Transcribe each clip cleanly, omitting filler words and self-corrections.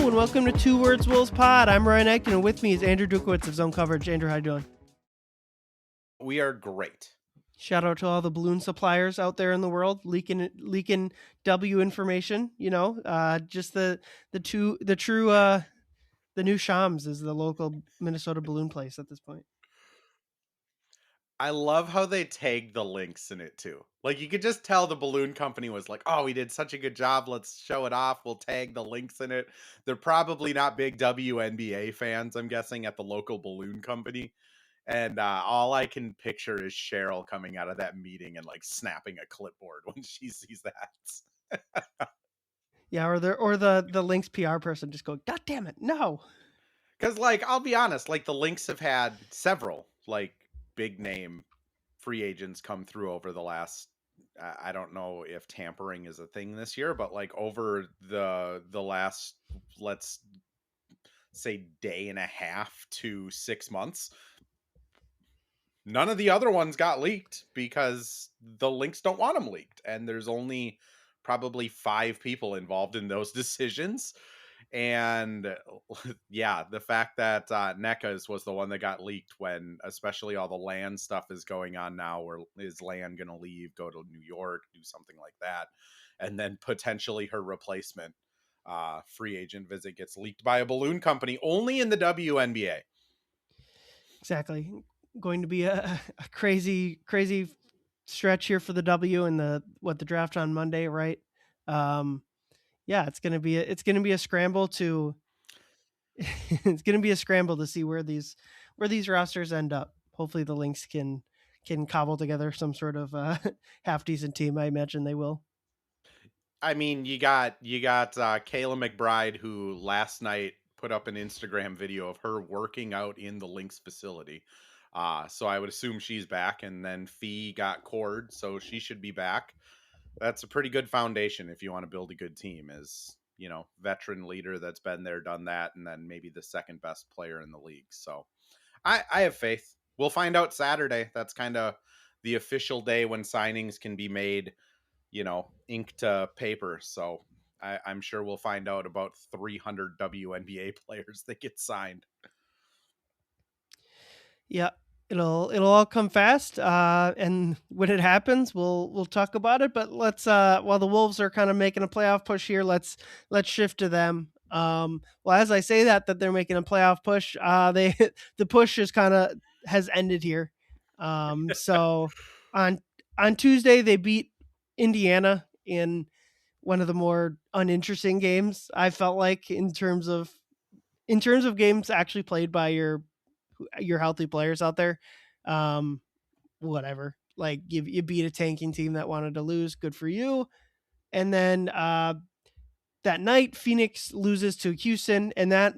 and welcome to Two Words Wolves Pod. I'm Ryan Eichen, and with me is Andrew Dukowitz of Zone Coverage. Andrew, how you doing? We are great. Shout out to all the balloon suppliers out there in the world leaking W information. Just the new Shams is the local Minnesota balloon place at this point. I love how they tagged the links in it too. Like, you could just tell the balloon company was like, "Oh, we did such a good job. Let's show it off. We'll tag the links in it." They're probably not big WNBA fans, I'm guessing, at the local balloon company. And all I can picture is Cheryl coming out of that meeting and like snapping a clipboard when she sees that. Yeah, or the Lynx PR person just go, "God damn it, no!" Because, like, I'll be honest, like, the Lynx have had several, like, big name free agents come through over the last, I don't know if tampering is a thing this year, but, like, over the last, let's say, day and a half to 6 months, none of the other ones got leaked because the Lynx don't want them leaked. And there's only probably 5 people involved in those decisions. And yeah, the fact that NECA's was the one that got leaked when especially all the land stuff is going on now, where is land going to leave, go to New York, do something like that. And then potentially her replacement free agent visit gets leaked by a balloon company only in the WNBA. Exactly. Going to be a crazy stretch here for the W and the draft on Monday, right? Yeah, it's gonna be a scramble to it's gonna be a scramble to see where these rosters end up. Hopefully, the Lynx can cobble together some sort of half decent team. I imagine they will. I mean, you got Kayla McBride, who last night put up an Instagram video of her working out in the Lynx facility. So I would assume she's back. And then Fee got Cord, so she should be back. That's a pretty good foundation if you want to build a good team, is, veteran leader that's been there, done that, and then maybe the second best player in the league. So I have faith. We'll find out Saturday. That's kind of the official day when signings can be made, ink to paper. So I'm sure we'll find out about 300 WNBA players that get signed. Yeah, it'll all come fast, and when it happens, we'll talk about it. But let's while the Wolves are kind of making a playoff push here, let's shift to them. Well, as I say that they're making a playoff push, they the push has ended here. So on Tuesday they beat Indiana in one of the more uninteresting games, I felt like, in terms of games actually played by your healthy players out there. Um, Whatever. Like, you beat a tanking team that wanted to lose. Good for you. And then that night, Phoenix loses to Houston, and that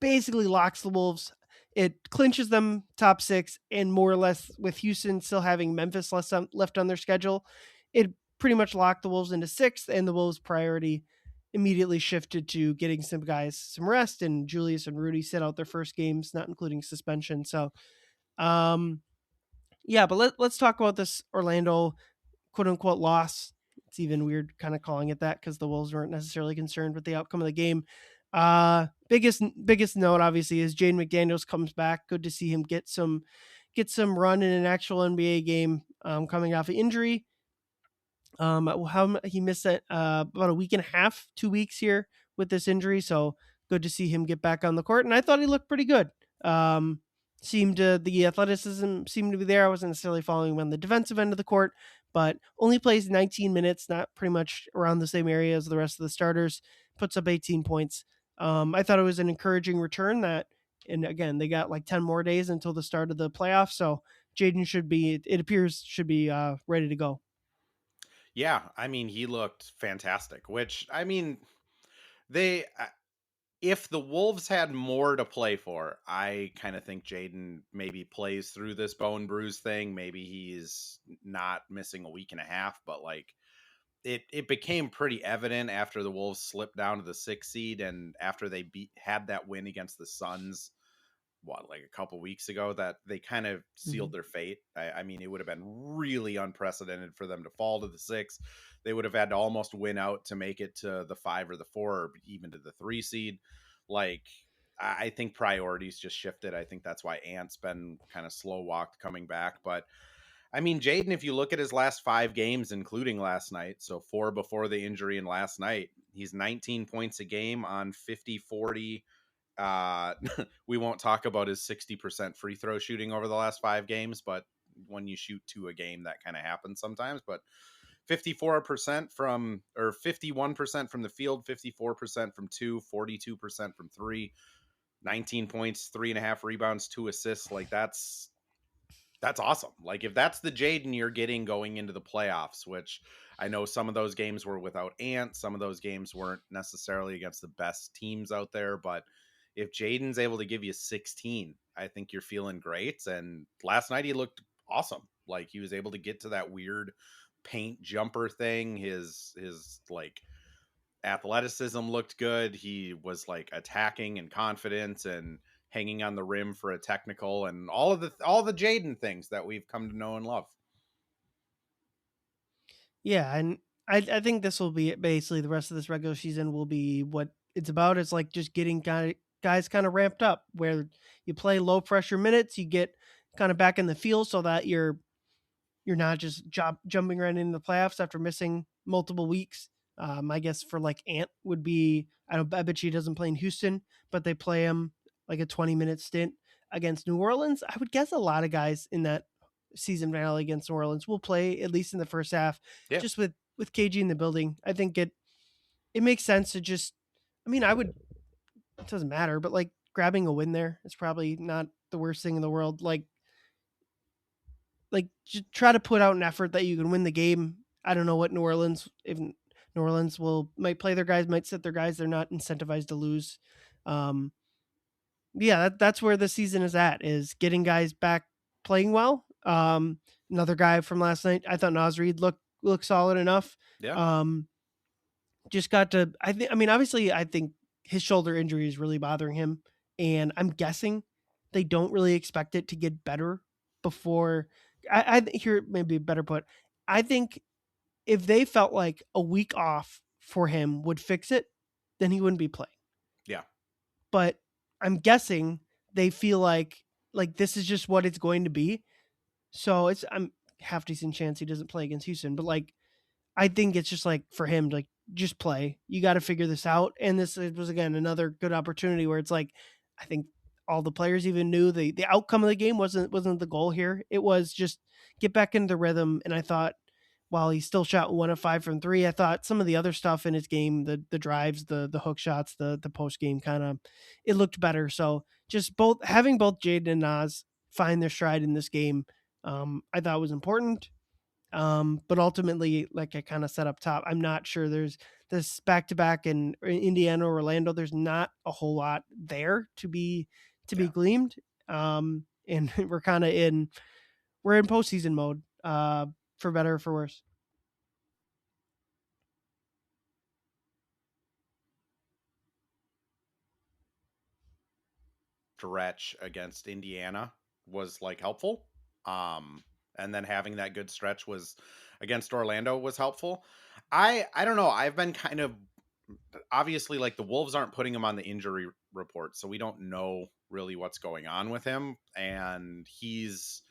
basically locks the Wolves. It clinches them top 6, and more or less, with Houston still having Memphis left on their schedule, it pretty much locked the Wolves into 6th, and the Wolves' priority immediately shifted to getting some guys some rest, and Julius and Rudy sit out their first games, not including suspension. So, yeah, but let's talk about this Orlando quote unquote loss. It's even weird kind of calling it that because the Wolves weren't necessarily concerned with the outcome of the game. Biggest note obviously is Jaden McDaniels comes back. Good to see him get some run in an actual NBA game, coming off an injury. How he missed it about a week and a half, 2 weeks here with this injury. So good to see him get back on the court, and I thought he looked pretty good. The athleticism seemed to be there. I wasn't necessarily following him on the defensive end of the court, but only plays 19 minutes, not pretty much around the same area as the rest of the starters. Puts up 18 points. I thought it was an encouraging return. And again, they got like 10 more days until the start of the playoffs, so Jaden should be ready to go. Yeah, I mean, he looked fantastic, which, I mean, they if the Wolves had more to play for, I kind of think Jaden maybe plays through this bone bruise thing. Maybe he's not missing a week and a half, but like it became pretty evident after the Wolves slipped down to the 6th seed, and after they had that win against the Suns like a couple weeks ago, that they kind of Mhm. sealed their fate. I mean, it would have been really unprecedented for them to fall to the 6. They would have had to almost win out to make it to the 5 or the 4, or even to the 3 seed. Like, I think priorities just shifted. I think that's why Ant's been kind of slow walked coming back. But I mean, Jaden, if you look at his last 5 games, including last night, so 4 before the injury and last night, he's 19 points a game on 50-40. uh we won't talk about his 60% free throw shooting over the last 5 games, but when you shoot 2 a game, that kind of happens sometimes. But 54% from, or 51% from the field, 54% from 2, 42% from 3, 19 points, 3.5 rebounds, 2 assists. Like, that's awesome. Like, if that's the Jaden you're getting going into the playoffs, which I know some of those games were without Ant, some of those games weren't necessarily against the best teams out there, but if Jaden's able to give you 16, I think you're feeling great. And last night he looked awesome. Like, he was able to get to that weird paint jumper thing. His like athleticism looked good. He was like attacking and confident and hanging on the rim for a technical, and all the Jaden things that we've come to know and love. Yeah, and I think this will be it. Basically, the rest of this regular season will be what it's about. It's like just getting guys kind of ramped up, where you play low pressure minutes, you get kind of back in the field, so that you're not just jumping right into the playoffs after missing multiple weeks. I guess for like Ant would be, I bet she doesn't play in Houston, but they play him like a 20-minute stint against New Orleans. I would guess a lot of guys in that season finale against New Orleans will play at least in the first half, Yeah, just with KG in the building. I think it makes sense to just, I mean, I would, it doesn't matter, but like grabbing a win there is probably not the worst thing in the world. Like just try to put out an effort that you can win the game. I don't know what New Orleans, if New Orleans will might play their guys, might sit their guys. They're not incentivized to lose. Um, yeah, that's where the season is at, is getting guys back playing well. Another guy from last night, I thought Naz Reid looked solid enough. yeah, Um, just got to, I mean, obviously, I think his shoulder injury is really bothering him, and I'm guessing they don't really expect it to get better before. I here maybe better put. I think if they felt like a week off for him would fix it, then he wouldn't be playing. yeah, But I'm guessing they feel like this is just what it's going to be. So it's, I'm half decent chance he doesn't play against Houston, but like I think it's just like for him to like just play. You got to figure this out. And this was again another good opportunity where it's like I think all the players even knew the outcome of the game wasn't the goal here. It was just get back into the rhythm. And I thought while he still shot 1 of 5 from three, I thought some of the other stuff in his game, the drives, the hook shots, the post game kind of it looked better. So just both having both Jaden and Nas find their stride in this game, I thought was important. But ultimately, like I kind of said up top, I'm not sure there's this back to back in Indiana or Orlando. There's not a whole lot there to be yeah. gleamed. And we're kind of we're in postseason mode, for better or for worse. Stretch against Indiana was like helpful. Um, and then having that good stretch was against Orlando was helpful. I don't know. I've been kind of, obviously, like, the Wolves aren't putting him on the injury report, so we don't know really what's going on with him. And he's,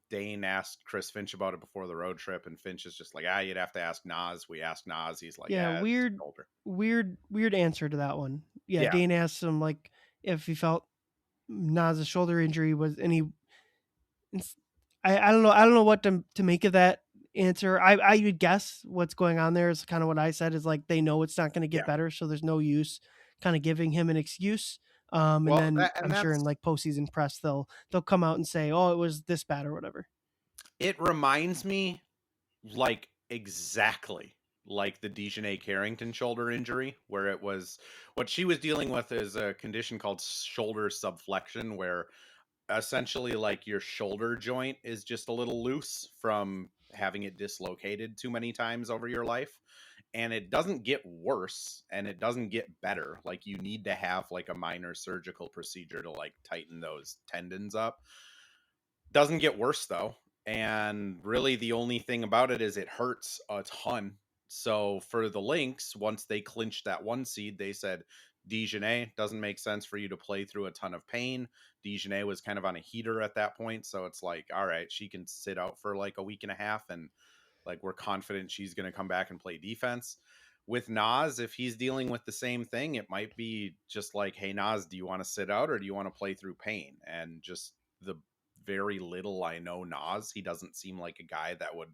Dane asked Chris Finch about it before the road trip, and Finch is just like, you'd have to ask Nas. We asked Nas. He's like, Yeah, it's weird, older. weird answer to that one. Yeah, Yeah, Dane asked him like if he felt Nas's shoulder injury was, and he I don't know what to make of that answer. I would guess what's going on there is kind of what I said, is like they know it's not going to get yeah. better, so there's no use kind of giving him an excuse. And Well, then that and I'm sure in that's like postseason press they'll come out and say, oh, it was this bad or whatever. it. Reminds me, like, exactly like the Dejanay Carrington shoulder injury, where it was, what she was dealing with is a condition called shoulder subflexion, where essentially, like, your shoulder joint is just a little loose from having it dislocated too many times over your life. and it doesn't get worse and it doesn't get better. Like you need to have like a minor surgical procedure to like tighten those tendons up. Doesn't get worse though. And really the only thing about it is it hurts a ton. So for the Lynx, once they clinched that 1 seed, they said Dijonay doesn't make sense for you to play through a ton of pain. Dijonay was kind of on a heater at that point, so it's like, all right, she can sit out for like a week and a half, and like we're confident she's going to come back and play defense. With Nas, if he's dealing with the same thing, it might be just like, hey Nas, do you want to sit out or do you want to play through pain? And just the very little I know Nas, he doesn't seem like a guy that would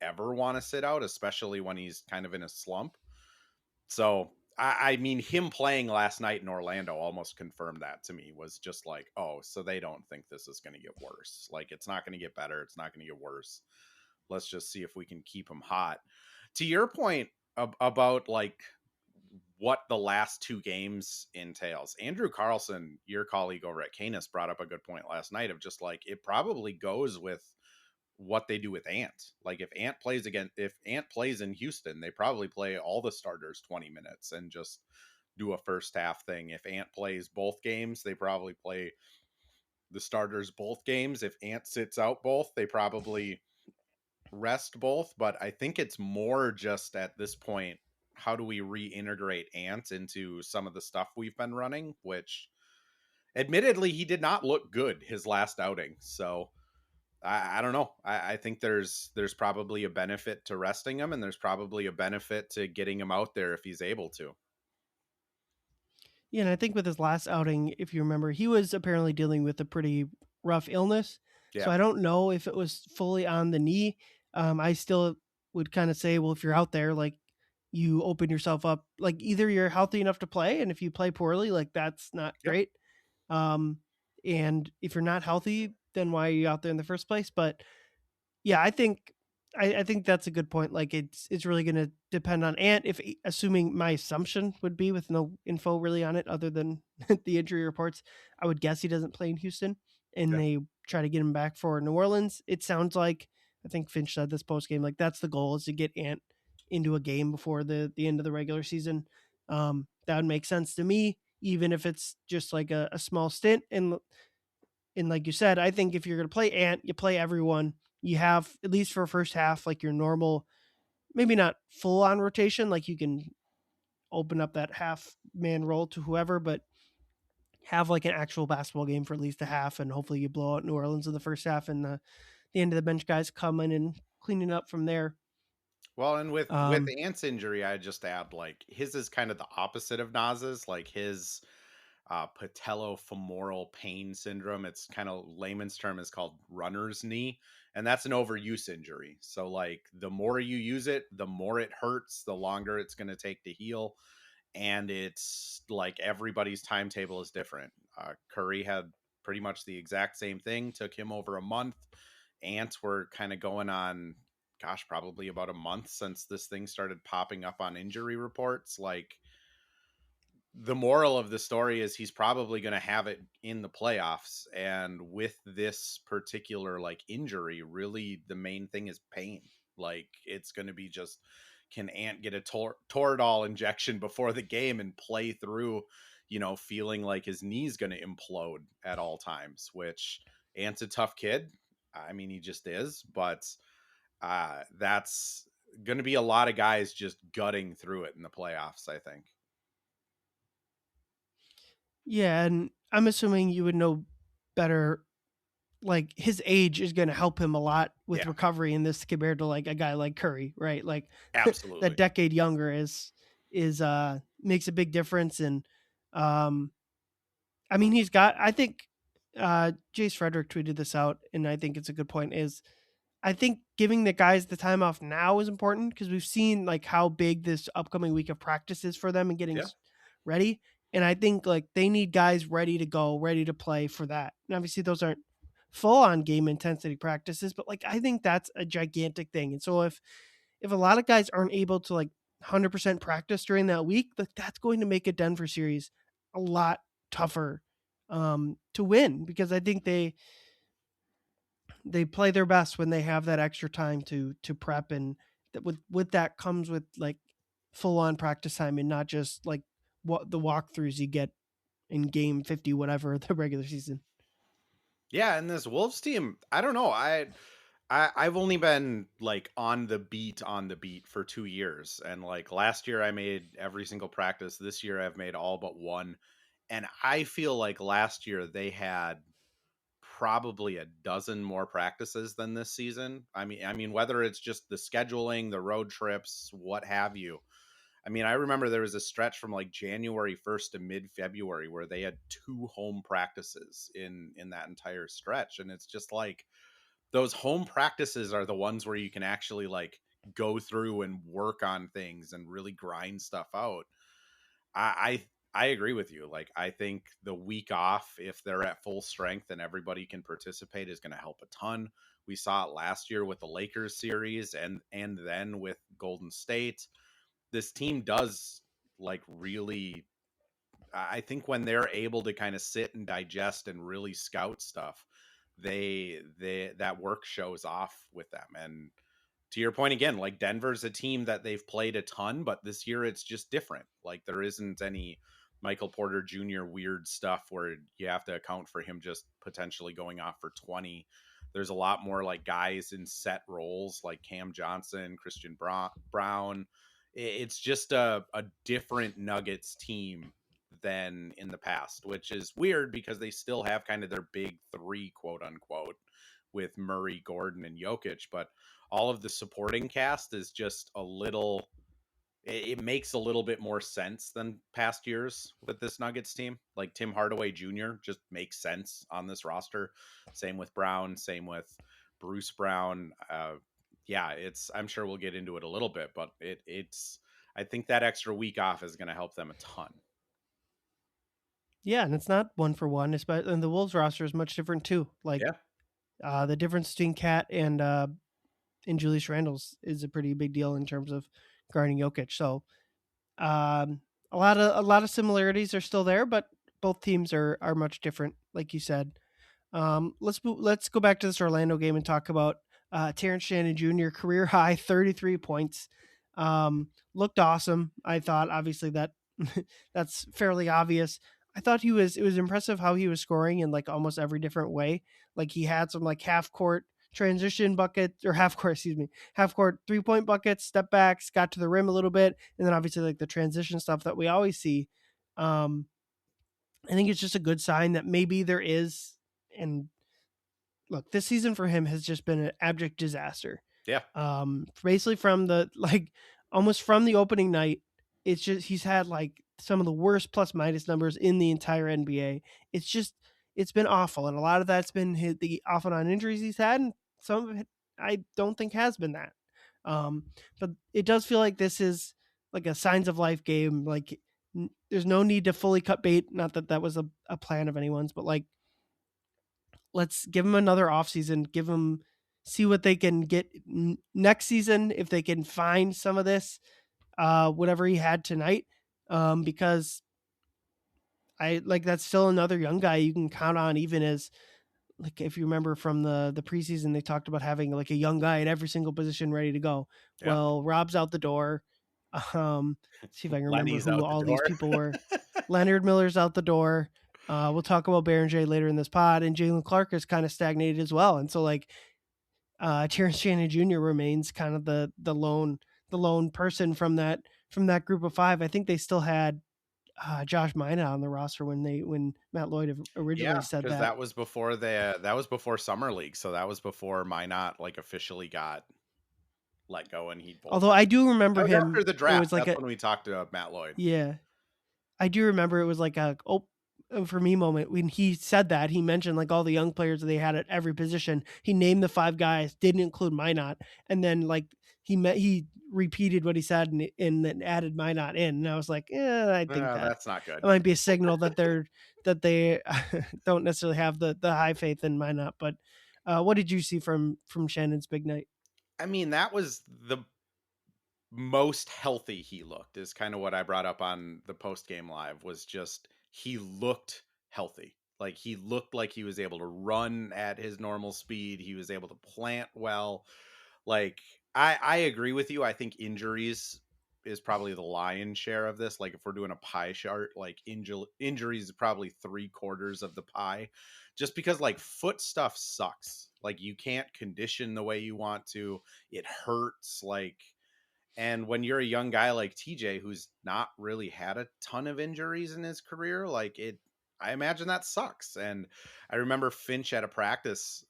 ever want to sit out, especially when he's kind of in a slump. So I mean, him playing last night in Orlando almost confirmed that to me. Was just like, oh, so they don't think this is going to get worse. Like, it's not going to get better. It's not going to get worse. Let's just see if we can keep him hot. To your point about like what the last 2 games entails, Andrew Carlson, your colleague over at Canis, brought up a good point last night of just like it probably goes with what they do with Ant. Like if Ant plays in Houston, they probably play all the starters 20 minutes and just do a first half thing. If Ant plays both games, they probably play the starters both games. If Ant sits out both, they probably rest both. But I think it's more just at this point, how do we reintegrate Ant into some of the stuff we've been running, which admittedly he did not look good his last outing. So I don't know. I think there's probably a benefit to resting him, and there's probably a benefit to getting him out there if he's able to. Yeah, and I think with his last outing, if you remember, he was apparently dealing with a pretty rough illness. So Yeah. I don't know if it was fully on the knee. I still would kind of say, well, if you're out there, like you open yourself up, like either you're healthy enough to play, and if you play poorly, like that's not Yep. great. Um, and if you're not healthy, then why are you out there in the first place? But yeah, I think that's a good point. Like it's really going to depend on Ant. If assuming my assumption would be with no info really on it other than the injury reports, I would guess he doesn't play in Houston, and Yeah. they try to get him back for New Orleans. It sounds like I think Finch said this post game, like that's the goal is to get Ant into a game before the end of the regular season. That would make sense to me, even if it's just like a small stint. And like you said, I think if you're going to play Ant, you play everyone. You have at least for a first half, like your normal, maybe not full on rotation, like you can open up that half man role to whoever, but have like an actual basketball game for at least a half, and hopefully you blow out New Orleans in the first half, and the end of the bench guys coming and cleaning up from there. Well, and with Um, Ant's injury, I just add like his is kind of the opposite of Nas's. Like his patellofemoral pain syndrome. It's kind of layman's term is called runner's knee, and that's an overuse injury. So like the more you use it, the more it hurts, the longer it's going to take to heal, and it's like everybody's timetable is different. Curry had pretty much the exact same thing. Took him over a month. Ants were kind of going on, gosh, probably about a month since this thing started popping up on injury reports. Like the moral of the story is he's probably going to have it in the playoffs, and with this particular like injury, really the main thing is pain. Like it's going to be just, can Ant get a Toradol injection before the game and play through, feeling like his knee's going to implode at all times, which Ant's a tough kid. I mean, he just is, but that's going to be a lot of guys just gutting through it in the playoffs, I think. yeah, and I'm assuming you would know better. Like his age is going to help him a lot with Yeah, recovery in this compared to like a guy like Curry, right? Like that absolutely. decade younger is makes a big difference. And um I mean he's got, I think Jace Frederick tweeted this out, and I think it's a good point, is I think giving the guys the time off now is important because we've seen like how big this upcoming week of practice is for them and getting Yeah. ready. And I think like they need guys ready to go, ready to play for that. And obviously those aren't full on game intensity practices, but like I think that's a gigantic thing. And so if a lot of guys aren't able to like 100% practice during that week, like that's going to make a Denver series a lot tougher to win, because I think they play their best when they have that extra time to prep, and that with that comes with like full on practice time and not just like what the walkthroughs you get in game 50, whatever the regular season. Yeah, and this Wolves team, I don't know. I've only been like on the beat for 2 years, and like last year I made every single practice. This year I've made all but one. And I feel like last year they had probably a dozen more practices than this season. I mean whether it's just the scheduling, the road trips, what have you. I mean, I remember there was a stretch from like January 1st to mid-February where they had 2 home practices in that entire stretch, and it's just like those home practices are the ones where you can actually like go through and work on things and really grind stuff out. I agree with you. Like I think the week off, if they're at full strength and everybody can participate, is going to help a ton. We saw it last year with the Lakers series and then with Golden State. This team does like really, I think when they're able to kind of sit and digest and really scout stuff, they that work shows off with them. And to your point again, like Denver's a team that they've played a ton, but this year it's just different. Like there isn't any Michael Porter Jr. weird stuff where you have to account for him just potentially going off for 20. There's a lot more like guys in set roles like Cam Johnson, Christian Brown. It's just a different Nuggets team than in the past, which is weird because they still have kind of their big three, quote unquote, with Murray, Gordon, and Jokic. But all of the supporting cast is just a little, it makes a little bit more sense than past years with this Nuggets team. Like Tim Hardaway Jr. just makes sense on this roster. Same with Brown, same with Bruce Brown. Yeah, I'm sure we'll get into it a little bit, but it's I think that extra week off is going to help them a ton. Yeah, and it's not one for one. Especially, and the Wolves roster is much different too. Like Yeah. the difference between Cat and Julius Randle's is a pretty big deal in terms of guarding Jokic. So a lot of similarities are still there, but both teams are much different, like you said. Let's go back to this Orlando game and talk about Terrence Shannon Jr. career high 33 points. Looked awesome. I thought obviously that that's fairly obvious. I thought it was impressive how he was scoring in like almost every different way. Like he had some like half court transition bucket or half court, excuse me, half court 3-point buckets, step backs, got to the rim a little bit, and then obviously like the transition stuff that we always see. Um, I think it's just a good sign that maybe there is, and look, this season for him has just been an abject disaster. Yeah. Basically from the like almost from the opening night, it's just he's had like some of the worst plus minus numbers in the entire NBA. It's just it's been awful, and a lot of that's been the off and on injuries he's had, and some of it I don't think has been that. But it does feel like this is like a signs of life game. Like there's no need to fully cut bait. Not that that was a plan of anyone's, but like let's give them another offseason, give them see what they can get next season if they can find some of this whatever he had tonight because I like that's still another young guy you can count on even as like if you remember from the preseason they talked about having like a young guy at every single position ready to go. Yeah. Well, Rob's out the door. See if I can remember Lenny's who out the all these door. people were. Leonard Miller's out the door. We'll talk about Beringer later in this pod, and Jalen Clark is kind of stagnated as well. And so like Terrence Shannon Jr. remains kind of the lone person from that group of five. I think they still had Josh Mina on the roster when Matt Lloyd originally Yeah, said because that. that was before summer league, so that was before Minot like officially got let go and he Although bolted. I do That remember was him, after the it draft. was like That's a when we talked to Matt Lloyd. yeah. I do remember it was like a for me moment when he said that he mentioned like all the young players that they had at every position. He named the five guys, didn't include Minot, and then like he repeated what he said and then added Minot in. And I was like, yeah, I think that That's not good. that might be a signal that they don't necessarily have the high faith in Minot. But what did you see from Shannon's big night? I mean, that was the most healthy he looked is kind of what I brought up on the post game live was just he looked healthy. Like he looked like he was able to run at his normal speed. He was able to plant well. Like I agree with you. I think injuries is probably the lion's share of this. Like if we're doing a pie chart, like injuries is probably 3/4 of the pie, just because like foot stuff sucks. Like you can't condition the way you want to. It hurts. Like, and when you're a young guy like TJ, who's not really had a ton of injuries in his career, like I imagine that sucks. And I remember Finch at a practice,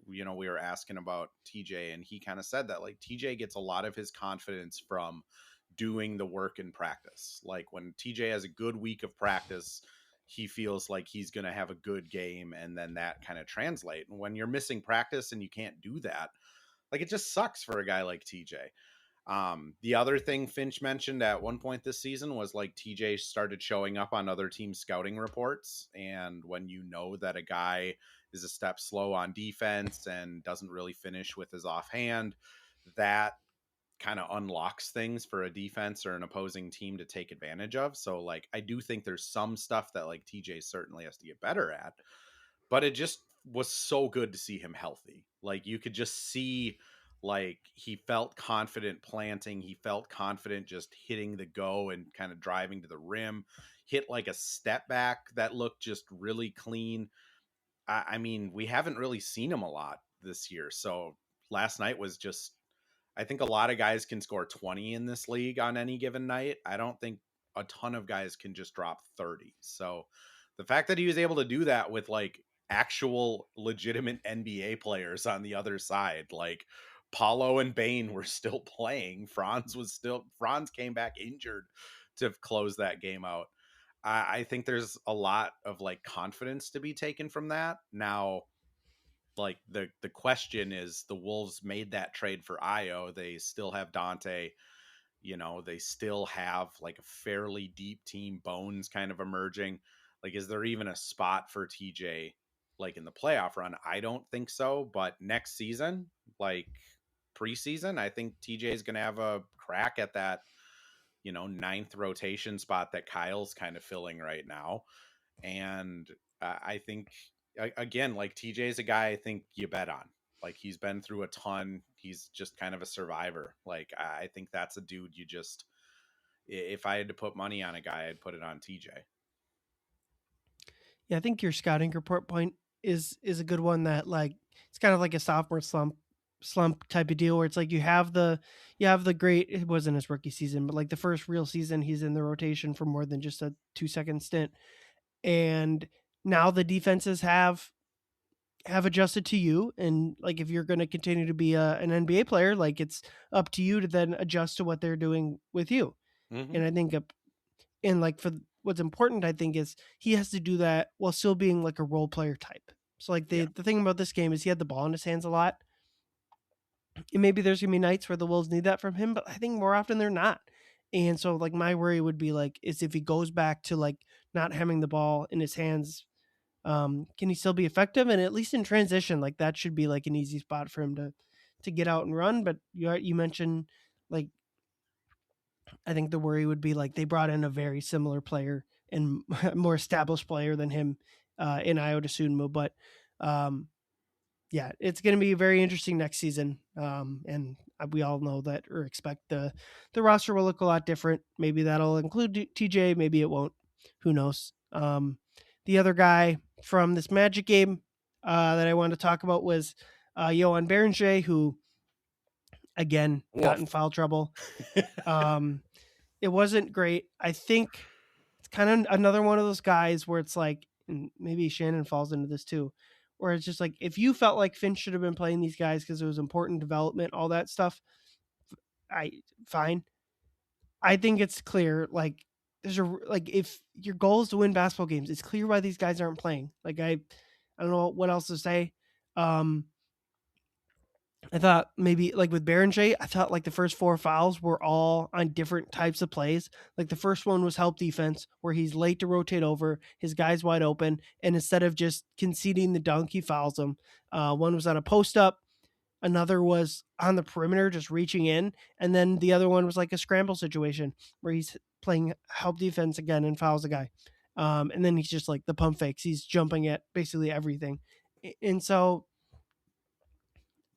we were asking about TJ, and he kind of said that like TJ gets a lot of his confidence from doing the work in practice. Like when TJ has a good week of practice, he feels like he's going to have a good game, and then that kind of translate. And when you're missing practice and you can't do that, like it just sucks for a guy like TJ. The other thing Finch mentioned at one point this season was like TJ started showing up on other team scouting reports. And when you know that a guy is a step slow on defense and doesn't really finish with his offhand, that kind of unlocks things for a defense or an opposing team to take advantage of. So like I do think there's some stuff that like TJ certainly has to get better at, but it just was so good to see him healthy. Like you could just see like he felt confident planting, he felt confident just hitting the go and kind of driving to the rim, hit like a step back that looked just really clean. I mean, we haven't really seen him a lot this year. So last night was just, I think a lot of guys can score 20 in this league on any given night. I don't think a ton of guys can just drop 30. So the fact that he was able to do that with like actual legitimate NBA players on the other side, like Paulo and Bain were still playing. Franz came back injured to close that game out. I think there's a lot of like confidence to be taken from that. Now, like the question is, the Wolves made that trade for Io. They still have Dante. They still have like a fairly deep team, Bones kind of emerging. Like, is there even a spot for TJ like in the playoff run? I don't think so. But next season, like preseason, I think TJ is going to have a crack at that, ninth rotation spot that Kyle's kind of filling right now. And I think, again, like TJ is a guy I think you bet on. Like he's been through a ton. He's just kind of a survivor. Like I think that's a dude you just, if I had to put money on a guy, I'd put it on TJ. Yeah, I think your scouting report point is a good one. That like it's kind of like a sophomore slump type of deal where it's like you have the great, it wasn't his rookie season, but like the first real season he's in the rotation for more than just a 2 second stint. And now the defenses have adjusted to you, and like if you're going to continue to be an NBA player, like it's up to you to then adjust to what they're doing with you. Mm-hmm. And I think and like for what's important, I think is he has to do that while still being like a role player type. So like Yeah. the thing about this game is he had the ball in his hands a lot, and maybe there's gonna be nights where the Wolves need that from him, but I think more often they're not. And so like my worry would be like is if he goes back to like not having the ball in his hands, can he still be effective? And at least in transition, like that should be like an easy spot for him to get out and run. But you mentioned like I think the worry would be like they brought in a very similar player and more established player than him in Iota Sunmu. But um, yeah, it's going to be very interesting next season. And we all know that or expect the roster will look a lot different. Maybe that'll include TJ. Maybe it won't. Who knows? The other guy from this Magic game that I wanted to talk about was Johan Beringer, who again got in Woof. foul trouble. Um, it wasn't great. I think it's kind of another one of those guys where it's like, and maybe Shannon falls into this too, where it's just like if you felt like Finch should have been playing these guys because it was important development, all that stuff, I fine. I think it's clear. Like there's a like if your goal is to win basketball games, it's clear why these guys aren't playing. Like I don't know what else to say. Um, I thought maybe like with Beringer, I thought like the first four fouls were all on different types of plays. Like the first one was help defense, where he's late to rotate over, his guy's wide open, and instead of just conceding the dunk, he fouls him. One was on a post up, another was on the perimeter, just reaching in, and then the other one was like a scramble situation where he's playing help defense again and fouls a guy. And then he's just like the pump fakes. He's jumping at basically everything, and so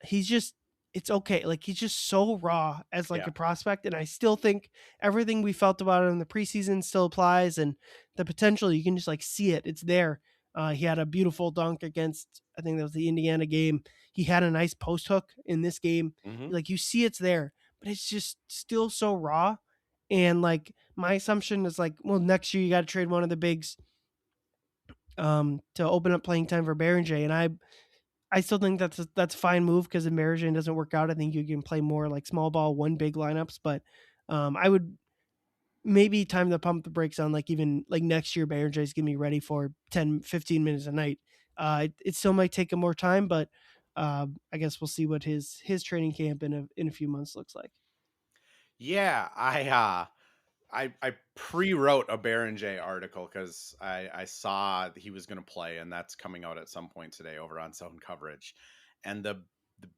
he's just it's okay. Like he's just so raw as like Yeah. a prospect, and I still think everything we felt about him in the preseason still applies, and the potential you can just like see it. It's there. He had a beautiful dunk against, I think that was the Indiana game. He had a nice post hook in this game. Hmm. Like you see it's there, but it's just still so raw. And like my assumption is like, well, next year you got to trade one of the bigs to open up playing time for Beringer, and I still think that's a fine move because if Beringer doesn't work out, I think you can play more like small ball, one big lineups. But I would maybe time to pump the brakes on like even like next year Beringer is gonna be ready for 10, 15 minutes a night. It still might take him more time, but I guess we'll see what his training camp in a few months looks like. Yeah, I pre-wrote a Beringer article because I saw that he was going to play, and that's coming out at some point today over on Zone Coverage. And the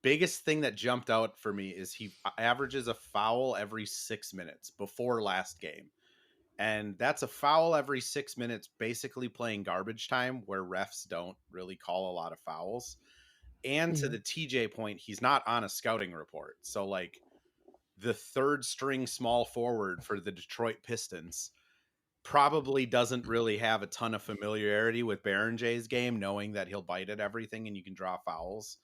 biggest thing that jumped out for me is he averages a foul every 6 minutes before last game, and that's a foul every 6 minutes, basically playing garbage time where refs don't really call a lot of fouls. And to Yeah. the TJ point, he's not on a scouting report, so like the third string small forward for the Detroit Pistons probably doesn't really have a ton of familiarity with Berenger's game, knowing that he'll bite at everything and you can draw fouls.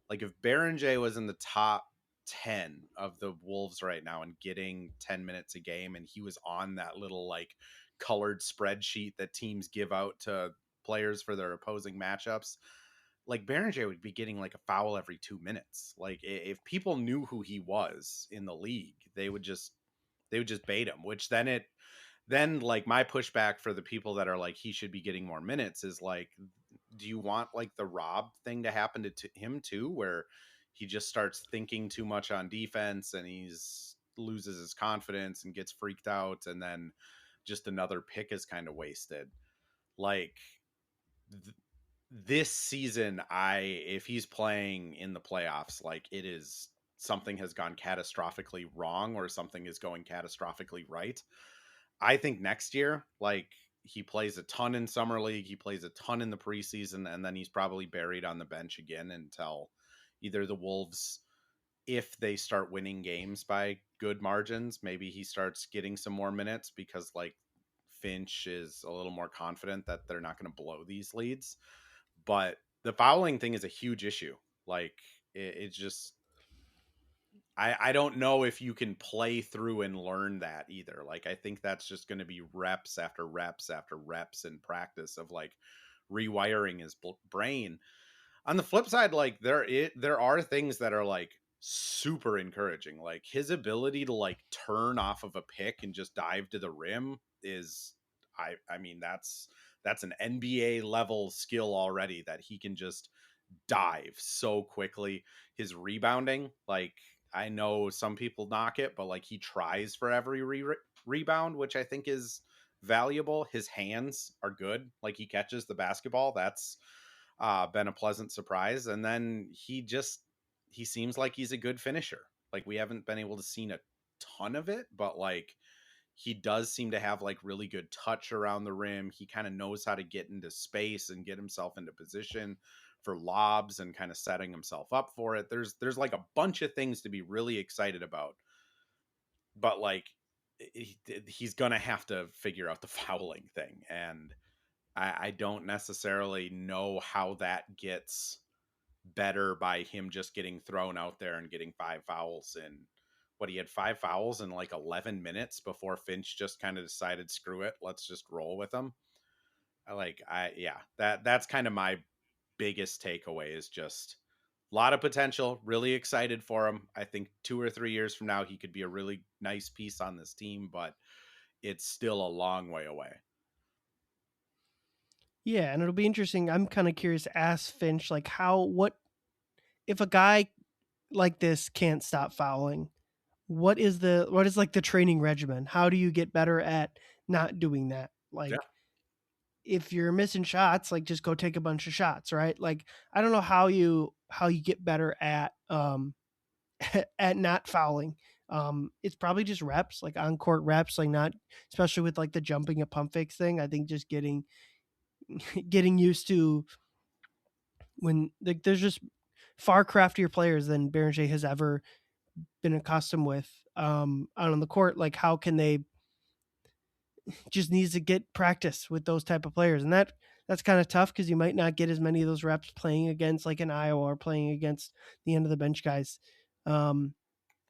Like if Beringer was in the top 10 of the Wolves right now and getting 10 minutes a game, and he was on that little like colored spreadsheet that teams give out to players for their opposing matchups, like Beringer would be getting like a foul every 2 minutes. Like if people knew who he was in the league, they would just bait him, which then like my pushback for the people that are like he should be getting more minutes is like, do you want like the Rob thing to happen to him too, where he just starts thinking too much on defense and he's loses his confidence and gets freaked out, and then just another pick is kind of wasted. Like th- this season, I if he's playing in the playoffs, like it is something has gone catastrophically wrong or something is going catastrophically right. I think next year, like he plays a ton in summer league, he plays a ton in the preseason, and then he's probably buried on the bench again until either the Wolves, if they start winning games by good margins, maybe he starts getting some more minutes because like Finch is a little more confident that they're not going to blow these leads. But the fouling thing is a huge issue. Like it's just I don't know if you can play through and learn that either. Like I think that's just going to be reps after reps after reps in practice of like rewiring his brain. On the flip side, like there are things that are like super encouraging. Like his ability to like turn off of a pick and just dive to the rim is I mean that's an NBA level skill already, that he can just dive so quickly. His rebounding, like I know some people knock it, but like he tries for every rebound, which I think is valuable. His hands are good. Like he catches the basketball. That's been a pleasant surprise. And then he seems like he's a good finisher. Like we haven't been able to see a ton of it, but like he does seem to have like really good touch around the rim. He kind of knows how to get into space and get himself into position for lobs and kind of setting himself up for it. There's like a bunch of things to be really excited about, but like he's gonna have to figure out the fouling thing, and I don't necessarily know how that gets better by him just getting thrown out there and getting five fouls in what he had 5 fouls in like 11 minutes before Finch just kind of decided, screw it, let's just roll with him. Yeah, that's kind of my biggest takeaway is just a lot of potential, really excited for him. I think 2 or 3 years from now he could be a really nice piece on this team, but it's still a long way away. Yeah, and it'll be interesting. I'm kind of curious to ask Finch like what if a guy like this can't stop fouling, what is like the training regimen? How do you get better at not doing that? Yeah. Like if you're missing shots, like just go take a bunch of shots, right? Like I don't know how you get better at at not fouling. It's probably just reps, like on court reps, like not especially with like the jumping a pump fakes thing. I think just getting getting used to when like there's just far craftier players than Beringer has ever been accustomed with out on the court. Like, how can they just needs to get practice with those type of players, and that's kind of tough because you might not get as many of those reps playing against like an Iowa or playing against the end of the bench guys. Um,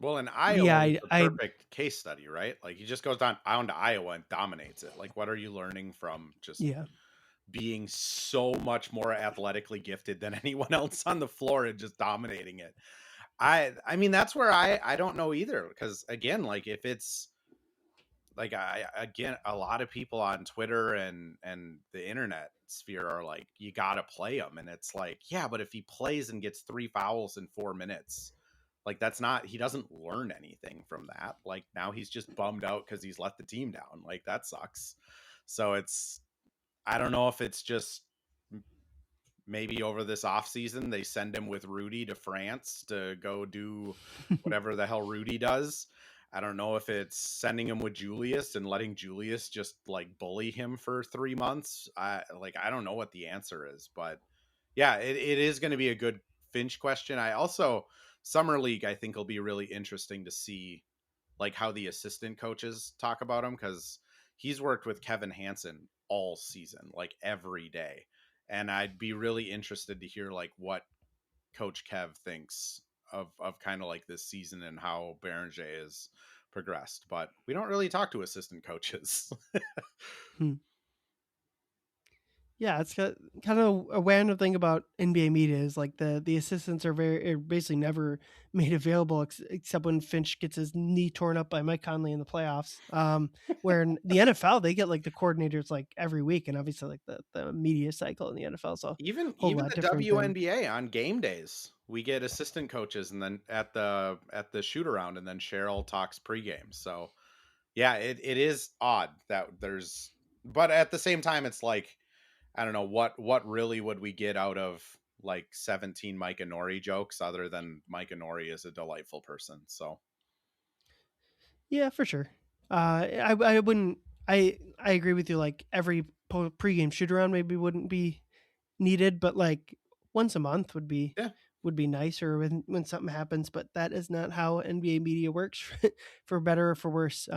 Well, in yeah, Iowa was the I perfect case study, right? Like he just goes down to Iowa and dominates it. Like, what are you learning from just yeah. being so much more athletically gifted than anyone else on the floor and just dominating it? I mean that's where I don't know either, because again, like if it's like I again, a lot of people on Twitter and the internet sphere are like, you got to play him, and it's like, yeah, but if he plays and gets 3 fouls in 4 minutes, like that's not, he doesn't learn anything from that. Like now he's just bummed out because he's let the team down. Like that sucks. So it's, I don't know if it's just maybe over this offseason they send him with Rudy to France to go do whatever the hell Rudy does. I don't know if it's sending him with Julius and letting Julius just like bully him for 3 months. I don't know what the answer is, but yeah, it is going to be a good Finch question. I also, Summer League, I think will be really interesting to see like how the assistant coaches talk about him, because he's worked with Kevin Hansen all season, like every day. And I'd be really interested to hear like what Coach Kev thinks of kind of like this season and how Beringer is progressed. But we don't really talk to assistant coaches. Hmm. Yeah, it's kind of a random thing about NBA media is like the assistants are basically never made available except when Finch gets his knee torn up by Mike Conley in the playoffs. Where in the NFL they get like the coordinators like every week, and obviously like the media cycle in the NFL is a whole Even lot the different than. WNBA on game days, we get assistant coaches, and then at the shoot around, and then Cheryl talks pregame. So yeah, it is odd that there's, but at the same time, it's like, I don't know what really would we get out of like 17 Micah Nori jokes other than Micah Nori is a delightful person. So Yeah, for sure. I wouldn't. I agree with you. Like every pregame shoot around maybe wouldn't be needed, but like once a month yeah, would be nice, or when something happens. But that is not how NBA media works, for better or for worse.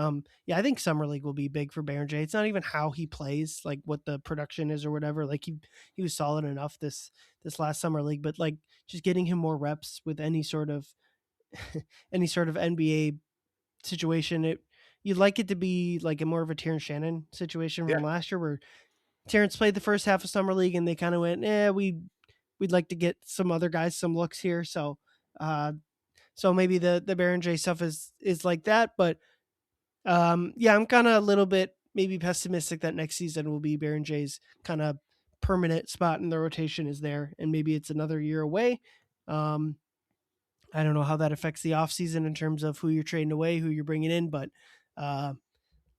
Yeah, I think summer league will be big for Baron J. It's not even how he plays, like what the production is or whatever. Like he was solid enough this last summer league, but like just getting him more reps with any sort of any sort of NBA situation. You'd like it to be like a more of a Terrence Shannon situation yeah. from last year, where Terrence played the first half of summer league and they kind of went, we'd like to get some other guys some looks here. Uh, so maybe the Baron J stuff is like that, but yeah, I'm kind of a little bit maybe pessimistic that next season will be Baron J's kind of permanent spot in the rotation is there, and maybe it's another year away. Um, I don't know how that affects the offseason in terms of who you're trading away, who you're bringing in, but uh,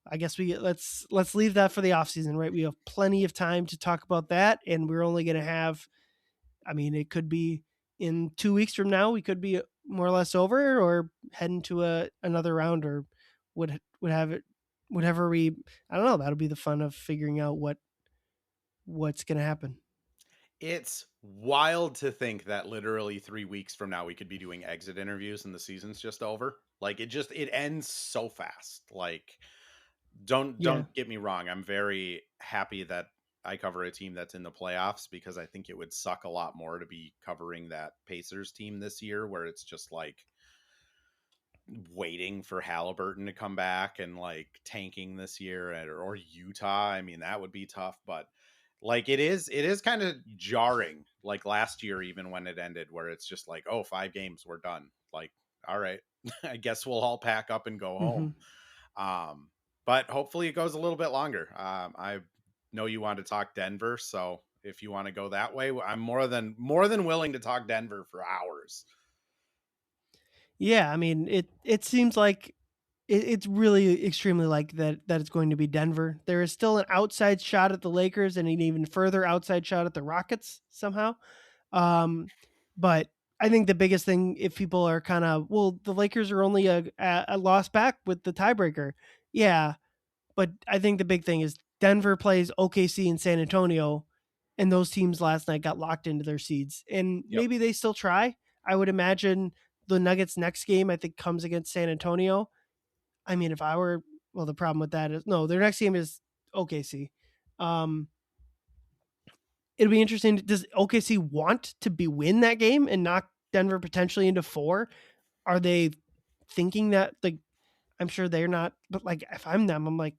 I guess let's leave that for the offseason, right? We have plenty of time to talk about that, and we're only going to have. I mean, it could be in 2 weeks from now. We could be more or less over, or heading to another round, or would have it whatever we. I don't know. That'll be the fun of figuring out what's going to happen. It's wild to think that literally 3 weeks from now we could be doing exit interviews and the season's just over. Like it ends so fast. Like Yeah. don't get me wrong. I'm very happy that I cover a team that's in the playoffs, because I think it would suck a lot more to be covering that Pacers team this year where it's just like waiting for Halliburton to come back and like tanking this year, or Utah. I mean, that would be tough, but like it is kind of jarring. Like last year, even when it ended, where it's just like, oh, 5 games, we're done. Like, all right, I guess we'll all pack up and go Hmm. home. Um, but hopefully it goes a little bit longer. I know you want to talk Denver, so if you want to go that way, I'm more than willing to talk Denver for hours. Yeah. I mean, it seems like it's really extremely like that it's going to be Denver. There is still an outside shot at the Lakers and an even further outside shot at the Rockets somehow. Um, but I think the biggest thing, if people are kind of, well, the Lakers are only a loss back with the tiebreaker. Yeah, but I think the big thing is Denver plays OKC and San Antonio, and those teams last night got locked into their seeds. And Yep. maybe they still try. I would imagine the Nuggets' next game, I think, comes against San Antonio. I mean, if I were, well, the problem with that is no, their next game is OKC. Um, it'll be interesting. Does OKC want to win that game and knock Denver potentially into 4? Are they thinking that, like, I'm sure they're not, but like if I'm them, I'm like,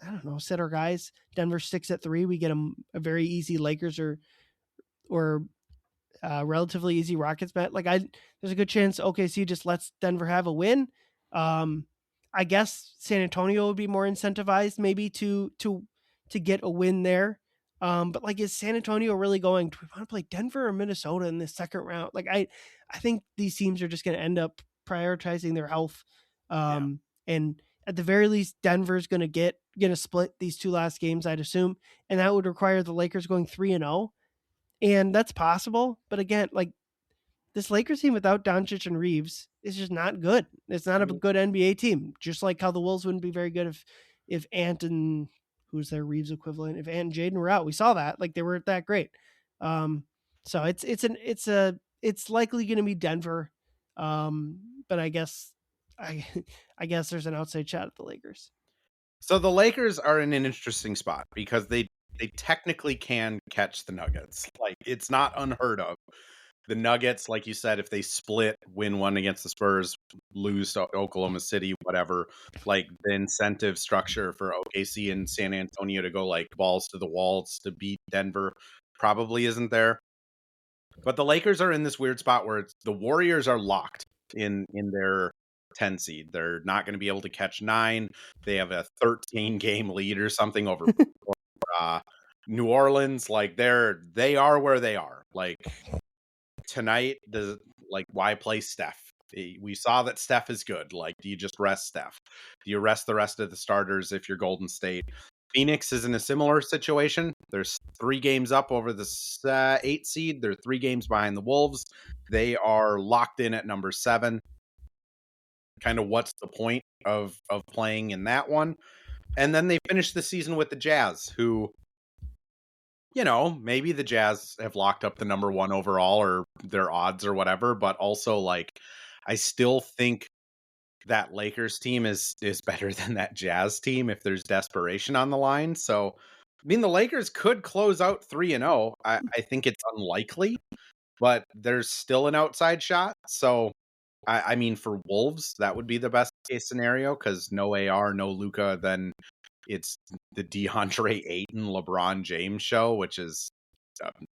I don't know, set our guys. Denver 6 at 3. We get them a very easy Lakers or relatively easy Rockets bet. Like there's a good chance OKC just lets Denver have a win. Um, I guess San Antonio would be more incentivized maybe to get a win there. But like, is San Antonio really going? Do we want to play Denver or Minnesota in this second round? Like, I think these teams are just going to end up prioritizing their health. Yeah. And at the very least, Denver's going to split these 2 last games, I'd assume, and that would require the Lakers going 3-0, and that's possible. But again, like, this Lakers team without Doncic and Reeves is just not good. It's not I a mean, good NBA team. Just like how the Wolves wouldn't be very good if Ant and who's their Reeves equivalent, if Ant and Jaden were out. We saw that. Like, they weren't that great. Um, so it's likely going to be Denver. But I I guess there's an outside shot at the Lakers. so the Lakers are in an interesting spot because they technically can catch the Nuggets. Like, it's not unheard of. The Nuggets, like you said, if they split, win one against the Spurs, lose to Oklahoma City, whatever, like the incentive structure for OKC and San Antonio to go like balls to the walls to beat Denver probably isn't there. But the Lakers are in this weird spot where the Warriors are locked in their 10 seed. They're not going to be able to catch 9. They have a 13 game lead or something over uh, New Orleans. Like they are where they are. Like tonight, why play Steph? We saw that Steph is good. Like, do you just rest Steph? Do you rest the rest of the starters if you're Golden State? Phoenix is in a similar situation. There's 3 games up over the 8 seed. They're 3 games behind the Wolves. They are locked in at number 7. Kind of what's the point of playing in that one? And then they finish the season with the Jazz, who, maybe the Jazz have locked up the number 1 overall or their odds or whatever, but also like I still think that Lakers team is better than that Jazz team if there's desperation on the line. So, I mean, the Lakers could close out 3-0. I think it's unlikely, but there's still an outside shot. So, I mean, for Wolves, that would be the best case scenario because no AR, no Luka, then it's the DeAndre Ayton, LeBron James show, which is,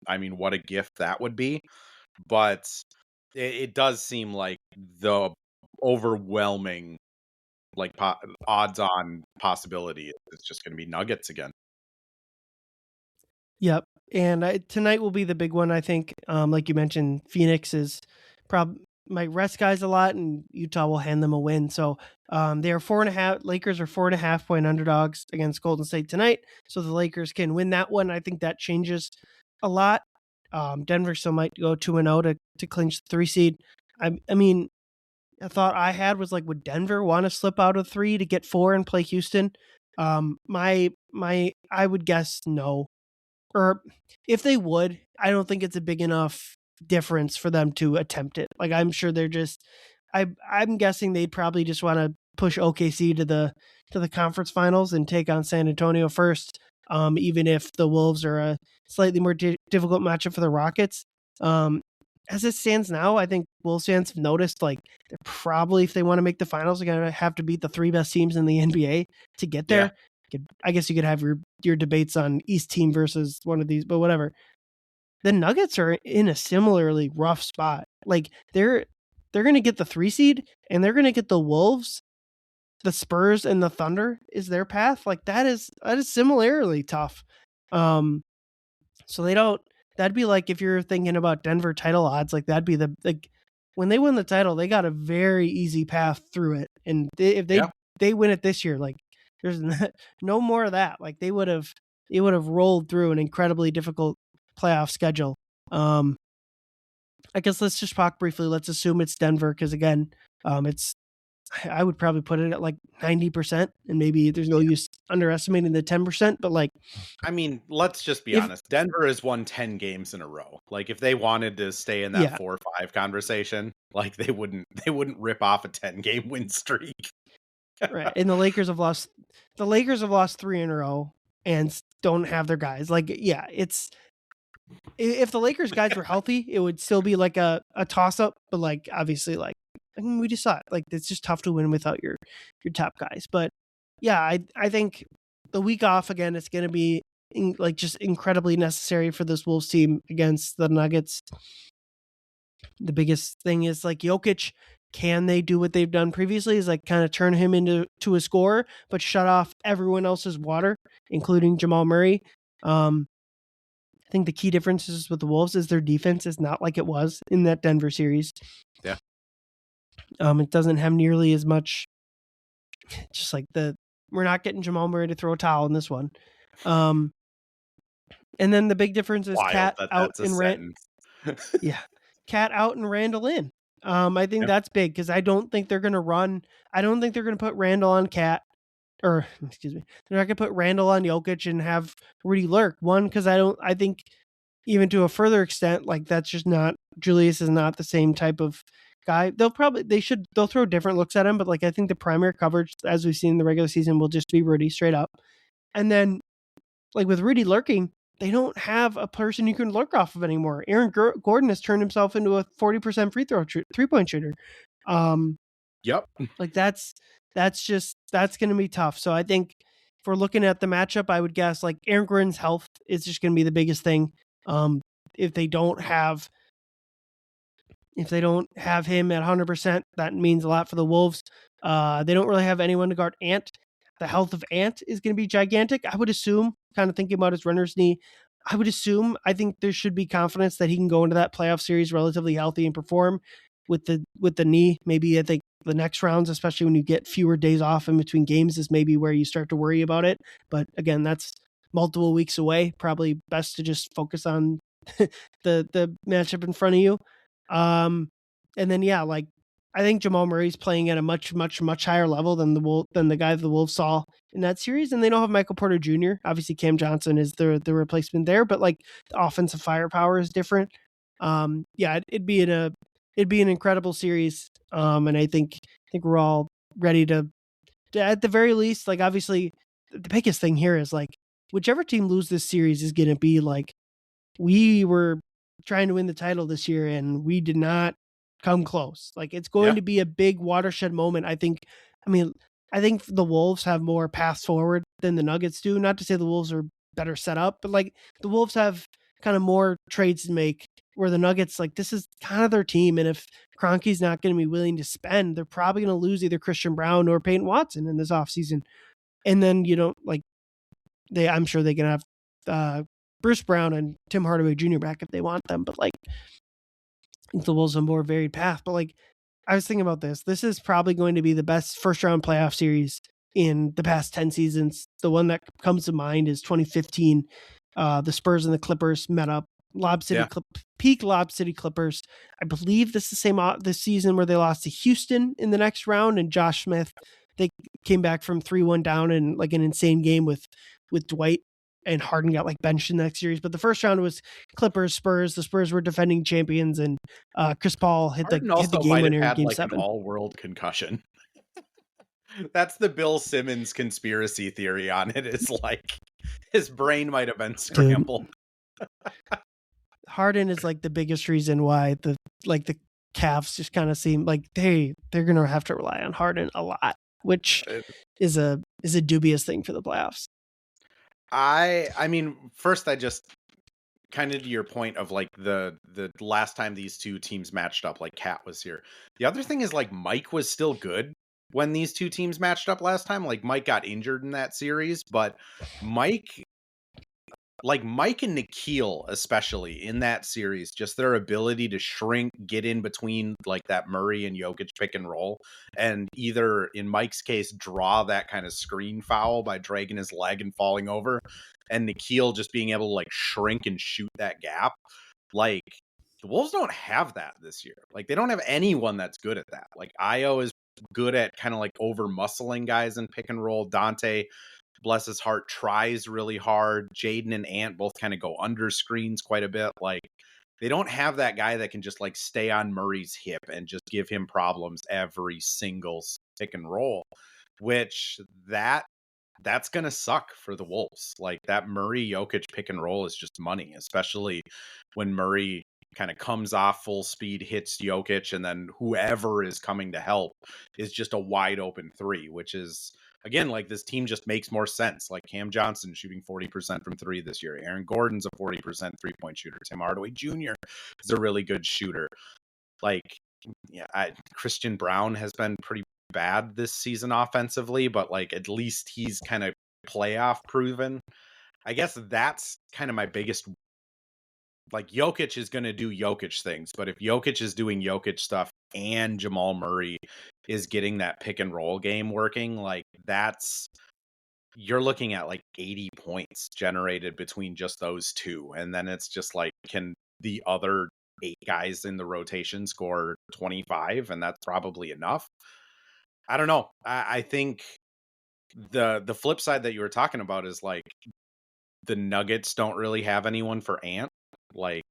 I mean, what a gift that would be. But it does seem like the overwhelming, like odds on possibility is just going to be Nuggets again. Yep. And tonight will be the big one, I think. Like you mentioned, Phoenix is might rest guys a lot, and Utah will hand them a win. So they are 4.5. Lakers are 4.5 point underdogs against Golden State tonight. So the Lakers can win that one. I think that changes a lot. Denver still might go 2-0 to clinch the 3 seed. I mean, a thought I had was like, would Denver want to slip out of 3 to get 4 and play Houston? I would guess no. Or if they would, I don't think it's a big enough difference for them to attempt it. Like, I'm sure they're just I'm guessing they'd probably just want to push OKC to the conference finals and take on San Antonio first. Even if the Wolves are a slightly more difficult matchup for the Rockets. As it stands now, I think Wolves fans have noticed, like, they're probably, if they want to make the finals, they're going to have to beat the 3 best teams in the NBA to get there. Yeah. I guess you could have your debates on East team versus one of these, but whatever. The Nuggets are in a similarly rough spot. Like, they're going to get the 3 seed, and they're going to get the Wolves, the Spurs, and the Thunder is their path. Like, that is similarly tough. So they don't. That'd be like if you're thinking about Denver title odds. Like, that'd be when they win the title, they got a very easy path through it. And if they win it this year, like, there's no more of that. Like, they would have rolled through an incredibly difficult playoff schedule. I guess let's just talk briefly. Let's assume it's Denver because, again, it's I would probably put it at like 90%, and maybe there's no use underestimating the 10%, but like, I mean, let's just be if honest. Denver has won 10 games in a row. Like if they wanted to stay in that yeah, 4-5 conversation, like they wouldn't rip off a 10-game win streak. right. And the Lakers have lost 3 in a row and don't have their guys. Like, yeah, it's if the Lakers guys were healthy, it would still be like a toss up, but like obviously like I mean, we just saw it. Like it's just tough to win without your top guys. But yeah, I think the week off again it's going to be like just incredibly necessary for this Wolves team against the Nuggets. The biggest thing is like Jokic. Can they do what they've done previously? Is like kind of turn him into a scorer, but shut off everyone else's water, including Jamal Murray. I think the key differences with the Wolves is their defense is not like it was in that Denver series. Yeah. It doesn't have nearly as much. Just like we're not getting Jamal Murray to throw a towel in this one. And then the big difference is Wild Cat that out that's a and sentence. yeah, Cat out and Randall in. I think Yeah. that's big because I don't think they're going to run. I don't think they're going to put Randall on Cat, or excuse me, they're not going to put Randall on Jokic and have Rudy lurk. One, because I think even to a further extent, like that's just not Julius is not the same type of guy. They'll throw different looks at him, but like I think the primary coverage as we've seen in the regular season will just be Rudy straight up. And then like with Rudy lurking, they don't have a person you can lurk off of anymore. Aaron Gordon has turned himself into a 40% 3-point shooter. Yep. Like that's going to be tough. So I think if we're looking at the matchup, I would guess like Aaron Gordon's health is just going to be the biggest thing. If they don't have him at 100%, that means a lot for the Wolves. They don't really have anyone to guard Ant. The health of Ant is going to be gigantic. I would assume, kind of thinking about his runner's knee, I think there should be confidence that he can go into that playoff series relatively healthy and perform with the knee. Maybe I think the next rounds, especially when you get fewer days off in between games, is maybe where you start to worry about it. But again, that's multiple weeks away. Probably best to just focus on the matchup in front of you. And then yeah, like I think Jamal Murray's playing at a much higher level than the guy the Wolves saw in that series, and they don't have Michael Porter Jr. Obviously, Cam Johnson is the replacement there, but like the offensive firepower is different. Yeah, it'd be an incredible series, and I think we're all ready to at the very least, like obviously the biggest thing here is like whichever team loses this series is going to be like we were trying to win the title this year and we did not come close. Like it's going to be a big watershed moment. I think the Wolves have more paths forward than the Nuggets do. Not to say the Wolves are better set up, but like the Wolves have kind of more trades to make where the Nuggets, like this is kind of their team. And if Kroenke's not going to be willing to spend, they're probably going to lose either Christian Brown or Peyton Watson in this offseason. And then, I'm sure they can have Bruce Brown and Tim Hardaway Jr. back if they want them, but like I think the Wolves have a more varied path. But like I was thinking about this. This is probably going to be the best first round playoff series in the past 10 seasons. The one that comes to mind is 2015. The Spurs and the Clippers met up. Peak Lob City Clippers. I believe this is the same this season where they lost to Houston in the next round, and Josh Smith, they came back from 3-1 down in like an insane game with Dwight, and Harden got like benched in the next series. But the first round was Clippers, Spurs. The Spurs were defending champions, and Chris Paul hit the game winner in Game 7. An all-world concussion. That's the Bill Simmons conspiracy theory on it. Is like his brain might have been scrambled. Harden is like the biggest reason why the Cavs just kind of seem like they're gonna have to rely on Harden a lot, which is a dubious thing for the playoffs. I mean, first I just kind of to your point of like the last time these two teams matched up, like Cat was here. The other thing is like Mike was still good when these two teams matched up last time. Like Mike got injured in that series, but Mike and Nikhil, especially in that series, just their ability to shrink, get in between like that Murray and Jokic pick and roll, and either in Mike's case, draw that kind of screen foul by dragging his leg and falling over, and Nikhil just being able to like shrink and shoot that gap. Like the Wolves don't have that this year. Like they don't have anyone that's good at that. Like Io is good at kind of like over muscling guys in pick and roll. Dante, bless his heart, tries really hard. Jaden and Ant both kind of go under screens quite a bit. Like, they don't have that guy that can just like stay on Murray's hip and just give him problems every single pick and roll, which that's going to suck for the Wolves. Like, that Murray Jokic pick and roll is just money, especially when Murray kind of comes off full speed, hits Jokic, and then whoever is coming to help is just a wide open three, which is, again, like, this team just makes more sense. Like, Cam Johnson shooting 40% from three this year. Aaron Gordon's a 40% 3-point shooter. Tim Hardaway Jr. is a really good shooter. Like, yeah, Christian Brown has been pretty bad this season offensively, but like, at least he's kind of playoff proven. I guess that's kind of my biggest, like, Jokic is going to do Jokic things, but if Jokic is doing Jokic stuff and Jamal Murray is getting that pick and roll game working, like, you're looking at like 80 points generated between just those two. And then it's just like, can the other 8 guys in the rotation score 25? And that's probably enough. I don't know. I think the flip side that you were talking about is like, the Nuggets don't really have anyone for Ant. Like,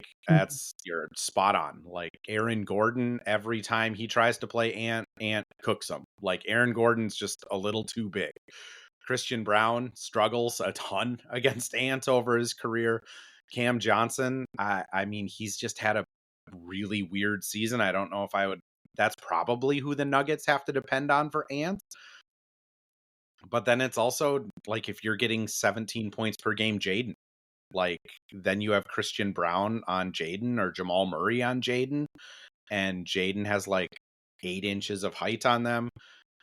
you're spot on. Like, Aaron Gordon, every time he tries to play Ant cooks him. Like, Aaron Gordon's just a little too big. Christian Brown struggles a ton against Ant over his career. Cam Johnson, I mean, he's just had a really weird season. I don't know if I would. That's probably who the Nuggets have to depend on for Ant. But then it's also like, if you're getting 17 points per game, Jaden, like, then you have Christian Brown on Jaden or Jamal Murray on Jaden, and Jaden has like 8 inches of height on them.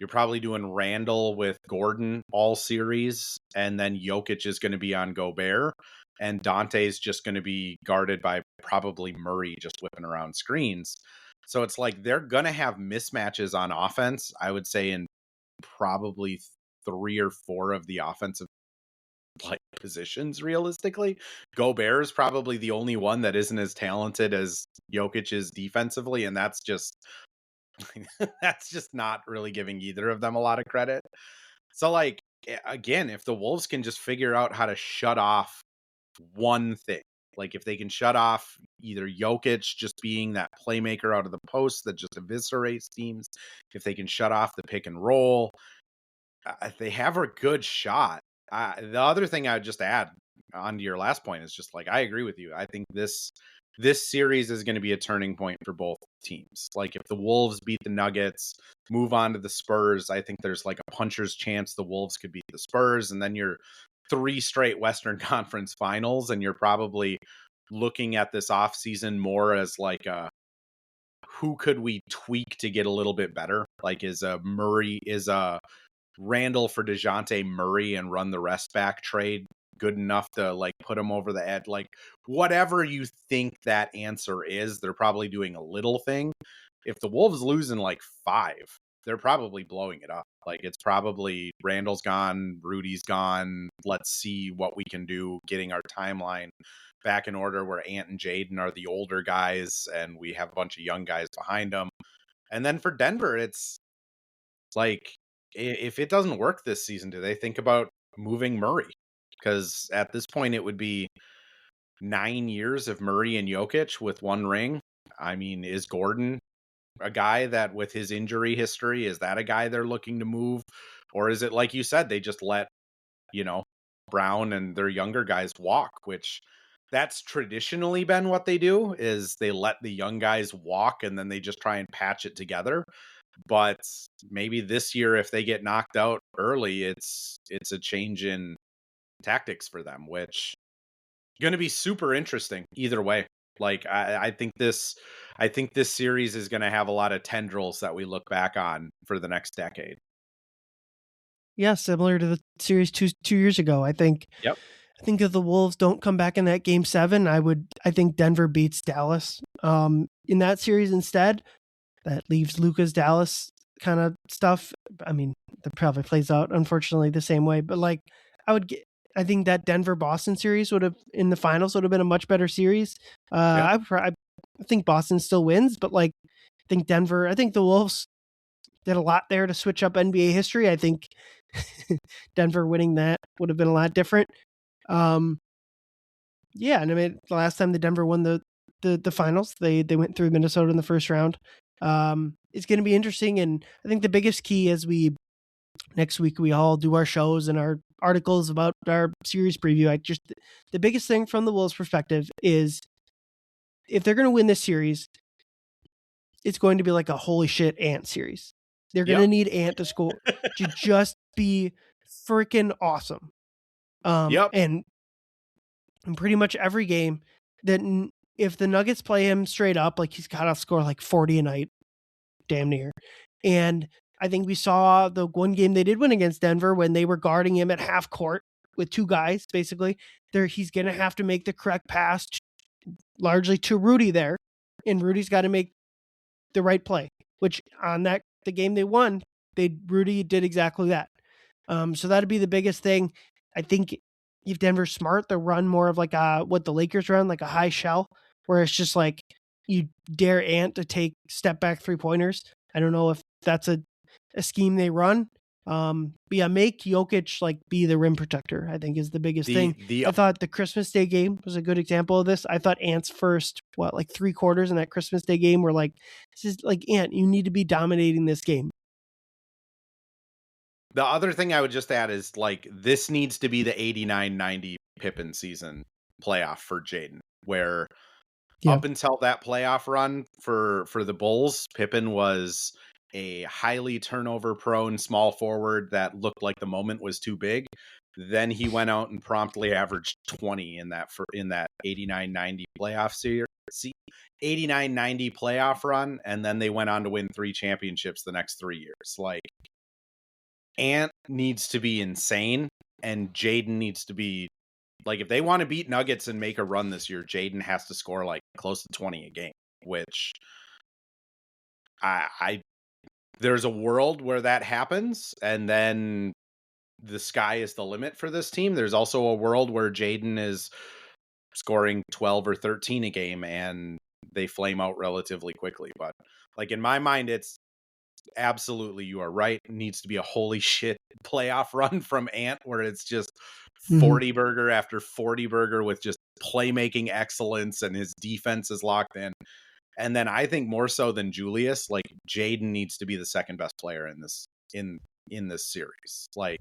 You're probably doing Randall with Gordon all series, and then Jokic is going to be on Gobert, and Dante's just going to be guarded by probably Murray just whipping around screens. So it's like, they're going to have mismatches on offense, I would say, in probably 3 or 4 of the offensive like positions realistically. Gobert is probably the only one that isn't as talented as Jokic is defensively, and that's just that's just not really giving either of them a lot of credit. So like, again, if the Wolves can just figure out how to shut off one thing, like if they can shut off either Jokic just being that playmaker out of the post that just eviscerates teams, if they can shut off the pick and roll, they have a good shot. The other thing I would just add on to your last point is just like, I agree with you. I think this series is going to be a turning point for both teams. Like, if the Wolves beat the Nuggets, move on to the Spurs, I think there's like a puncher's chance the Wolves could beat the Spurs, and then you're 3 straight Western Conference Finals, and you're probably looking at this offseason more as like who could we tweak to get a little bit better? Like, is a Randall for DeJounte Murray and run the rest back trade good enough to like put him over the edge? Like, whatever you think that answer is, they're probably doing a little thing. If the Wolves lose in like 5, they're probably blowing it up. Like, it's probably Randall's gone, Rudy's gone. Let's see what we can do, getting our timeline back in order where Ant and Jaden are the older guys and we have a bunch of young guys behind them. And then for Denver, it's like, if it doesn't work this season, do they think about moving Murray? Because at this point, it would be 9 years of Murray and Jokic with 1 ring. I mean, is Gordon a guy that, with his injury history, is that a guy they're looking to move? Or is it, like you said, they just let, Brown and their younger guys walk, which that's traditionally been what they do, is they let the young guys walk and then they just try and patch it together. But maybe this year, if they get knocked out early, it's a change in tactics for them, which is going to be super interesting either way. Like, I think this series is going to have a lot of tendrils that we look back on for the next decade. Yeah, similar to the series 2 years ago. I think if the Wolves don't come back in that game 7, I think Denver beats Dallas in that series instead. That leaves Luka's Dallas kind of stuff. I mean, that probably plays out, unfortunately, the same way. But like, I think that Denver Boston series in the finals would have been a much better series. I think Boston still wins, but like, I think the Wolves did a lot there to switch up NBA history. I think Denver winning that would have been a lot different. Yeah, and I mean, the last time the Denver won the finals, they went through Minnesota in the first round. It's going to be interesting, and I think the biggest key as we next week we all do our shows and our articles about our series preview. The biggest thing from the Wolves' perspective is if they're going to win this series, it's going to be like a holy shit Ant series. They're going Yep. to need Ant to score to just be freaking awesome. Yep. And in pretty much every game, that if the Nuggets play him straight up, like he's got to score like 40 a night, damn near. And I think we saw the one game they did win against Denver when they were guarding him at half court with two guys, basically. He's going to have to make the correct pass largely to Rudy there. And Rudy's got to make the right play, which on the game they won, Rudy did exactly that. So that'd be the biggest thing. I think if Denver's smart, they'll run more of like what the Lakers run, like a high shell, where it's just like you dare Ant to take step back 3-pointers. I don't know if that's a scheme they run. But yeah, make Jokic like be the rim protector, I think is the biggest thing. I thought the Christmas Day game was a good example of this. I thought Ant's first, like 3 quarters in that Christmas Day game were like, this is like, Ant, you need to be dominating this game. The other thing I would just add is like this needs to be the 89-90 Pippen season playoff for Jaden, where up until that playoff run for the Bulls, Pippen was a highly turnover prone small forward that looked like the moment was too big. Then he went out and promptly averaged 20 in that 89-90 playoff series. 89-90 playoff run, and then they went on to win 3 championships the next 3 years. Like, Ant needs to be insane, and Jaden needs to be like, if they want to beat Nuggets and make a run this year, Jaden has to score like close to 20 a game, which I there's a world where that happens, and then the sky is the limit for this team. There's also a world where Jaden is scoring 12 or 13 a game and they flame out relatively quickly. But like in my mind, it's absolutely, you are right. It needs to be a holy shit playoff run from Ant where it's just 40 burger after 40 burger with just playmaking excellence and his defense is locked in. And then I think more so than Julius, like Jaden needs to be the second best player in this series. Like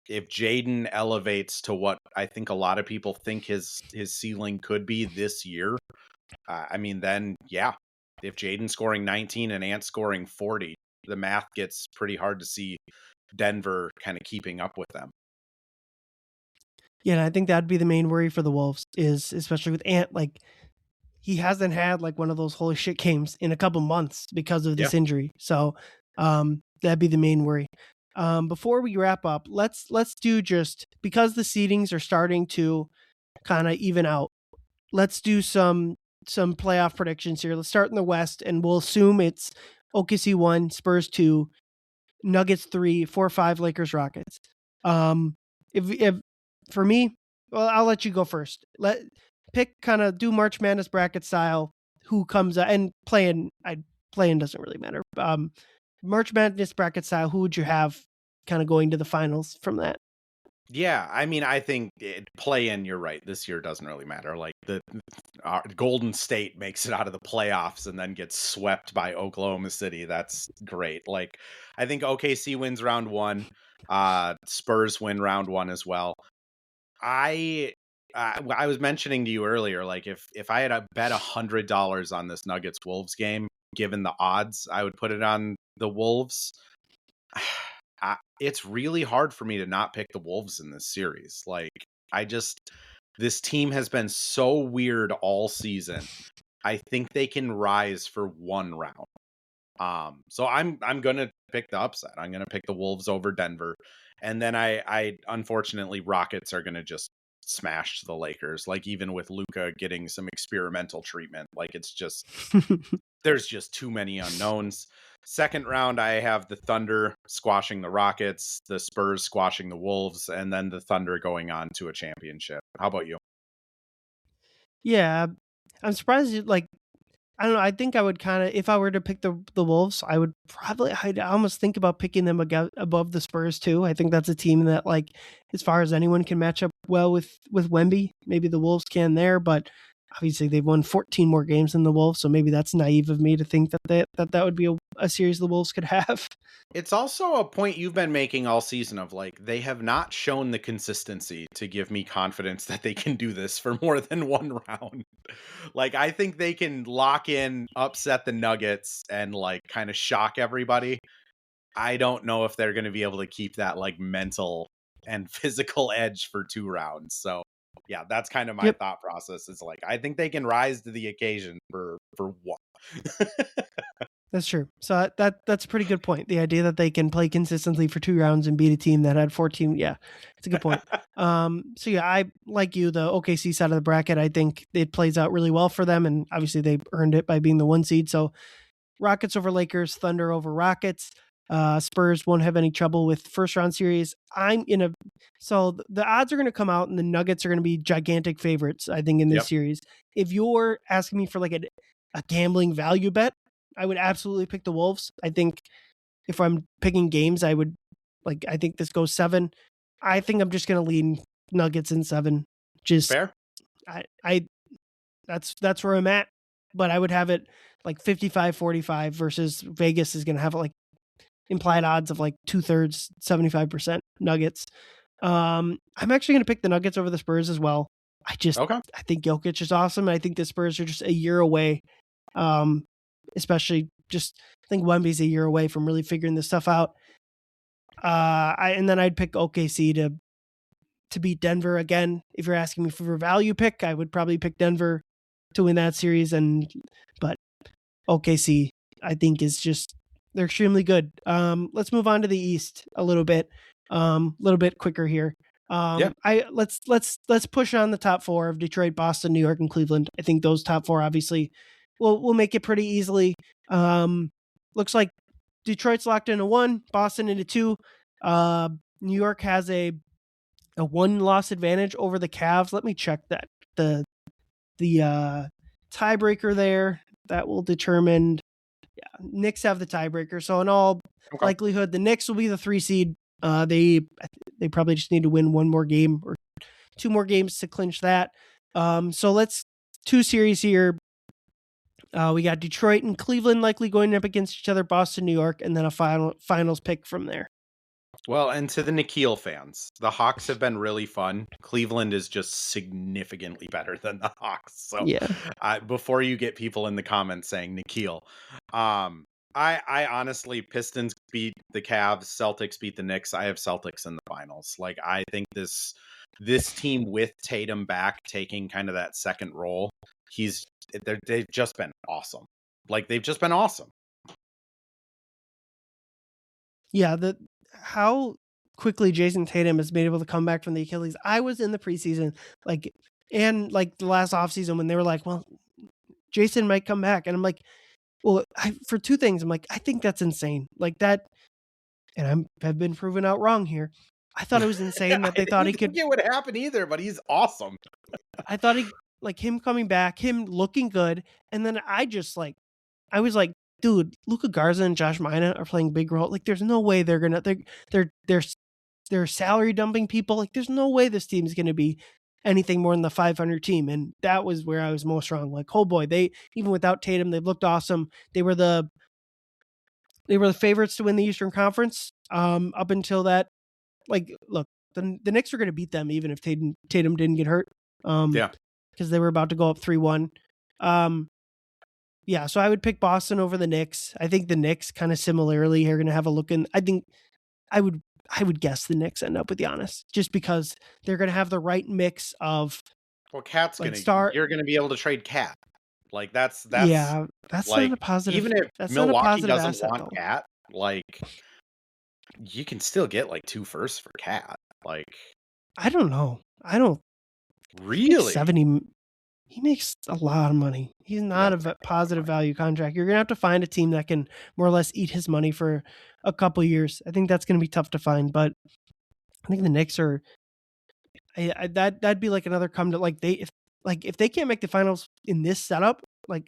if Jaden elevates to what I think a lot of people think his ceiling could be this year, I mean, then yeah, if Jaden's scoring 19 and Ant scoring 40, the math gets pretty hard to see Denver kind of keeping up with them. Yeah, and I think that'd be the main worry for the Wolves is especially with Ant, like he hasn't had like one of those holy shit games in a couple months because of this injury. So that'd be the main worry. Before we wrap up, let's do just because the seedings are starting to kind of even out. Let's do some playoff predictions here. Let's start in the West, and we'll assume it's OKC 1, Spurs 2, Nuggets 3, 4-5, Lakers Rockets. If for me, well, I'll let you go first. Pick kind of do March Madness bracket style. Who comes out and playing doesn't really matter. March Madness bracket style. Who would you have kind of going to the finals from that? Yeah, I mean, I think play-in, you're right. This year doesn't really matter. Like the Golden State makes it out of the playoffs and then gets swept by Oklahoma City. That's great. Like I think OKC wins round 1. Spurs win round 1 as well. I was mentioning to you earlier, like if I had bet $100 on this Nuggets Wolves game, given the odds, I would put it on the Wolves. It's really hard for me to not pick the Wolves in this series. Like this team has been so weird all season. I think they can rise for one round. So I'm gonna pick the upset. I'm gonna pick the Wolves over Denver, and then I unfortunately Rockets are gonna just smash the Lakers. Like even with Luka getting some experimental treatment, like it's just there's just too many unknowns. Second round, I have the Thunder squashing the Rockets, the Spurs squashing the Wolves, and then the Thunder going on to a championship. How about you? Yeah, I'm surprised. I don't know. I think I would kind of, if I were to pick the Wolves, I would probably, I'd almost think about picking them above the Spurs too. I think that's a team that, like, as far as anyone can match up well with Wemby. Maybe the Wolves can there, but obviously they've won 14 more games than the Wolves, so maybe that's naive of me to think that that would be a series the Wolves could have. It's also a point you've been making all season of like they have not shown the consistency to give me confidence that they can do this for more than one round. Like I think they can lock in, upset the Nuggets and like kind of shock everybody. I don't know if they're going to be able to keep that like mental and physical edge for 2 rounds. So, yeah, that's kind of my Yep. thought process. Is like I think they can rise to the occasion for one. That's true. So that's a pretty good point. The idea that they can play consistently for 2 rounds and beat a team that had 14, yeah, it's a good point. So yeah, I like you, the OKC side of the bracket. I think it plays out really well for them, and obviously they earned it by being the 1 seed. So Rockets over Lakers, Thunder over Rockets. Spurs won't have any trouble with first round series. So the odds are going to come out, and the Nuggets are going to be gigantic favorites, I think, in this Yep. series. If you're asking me for like a gambling value bet, I would absolutely pick the Wolves. I think if I'm picking games, I think this goes 7. I think I'm just going to lean Nuggets in 7. Just Fair. I that's where I'm at, but I would have it like 55-45 versus Vegas is going to have like implied odds of like 2/3, 75% Nuggets. I'm actually going to pick the Nuggets over the Spurs as well. Okay. I think Jokic is awesome. I think the Spurs are just a year away. Um, Especially just I think Wemby's a year away from really figuring this stuff out. And then I'd pick OKC to beat Denver again. If you're asking me for a value pick, I would probably pick Denver to win that series. But OKC, I think, is just they're extremely good. Let's move on to the East a little bit quicker here. Yeah. I let's push on the top 4 of Detroit, Boston, New York, and Cleveland. I think those top 4 obviously will make it pretty easily. Looks like Detroit's locked into 1, Boston into 2. New York has a 1-loss advantage over the Cavs. Let me check that. The tiebreaker there that will determine. Yeah, Knicks have the tiebreaker. So in all Okay. likelihood, the Knicks will be the 3 seed. They probably just need to win 1 more game or 2 more games to clinch that. So let's 2 series here. We got Detroit and Cleveland likely going up against each other, Boston, New York, and then a finals pick from there. Well, and to the Nikhil fans, the Hawks have been really fun. Cleveland is just significantly better than the Hawks. So, Yeah. before you get people in the comments saying Nikhil, I honestly Pistons beat the Cavs, Celtics beat the Knicks. I have Celtics in the finals. Like I think this team with Tatum back taking kind of that second role, they've just been awesome. Like they've just been awesome. Yeah, how quickly Jason Tatum has been able to come back from the Achilles. I was in the preseason, and the last offseason when they were like, well, Jason might come back. And I'm like, well, for 2 things, I'm like, I think that's insane. Like that, and I've been proven out wrong here. I thought it was insane I that they thought he didn't could. think it would happen either, but he's awesome. I thought him coming back, him looking good, and then I was like, dude, Luka Garza and Josh Mina are playing big role. Like, there's no way they're salary dumping people. Like, there's no way this team is going to be anything more than the 500 team. And that was where I was most wrong. Like, oh boy, they even without Tatum, they've looked awesome. They were the favorites to win the Eastern Conference. Up until that, like, look, the Knicks were going to beat them even if Tatum didn't get hurt. Yeah. Because they were about to go up 3-1. Yeah, so I would pick Boston over the Knicks. I think the Knicks kind of similarly are going to have a look in. I think I would guess the Knicks end up with Giannis just because they're going to have the right mix of Well, Cat's like gonna star. you're gonna be able to trade Cat. Like that's Yeah, that's not like a positive. even if That's not a Milwaukee positive doesn't asset want though. Cat, like you can still get like 2 firsts for Cat. Like I don't know. I don't. He makes really? 70. He makes a lot of money. He's He not does a make a lot of positive money. value contract. You're gonna have to find a team that can more or less eat his money for a couple years. I think that's gonna be tough to find, but I think the Knicks are. That'd be like another come to like if they can't make the finals in this setup, like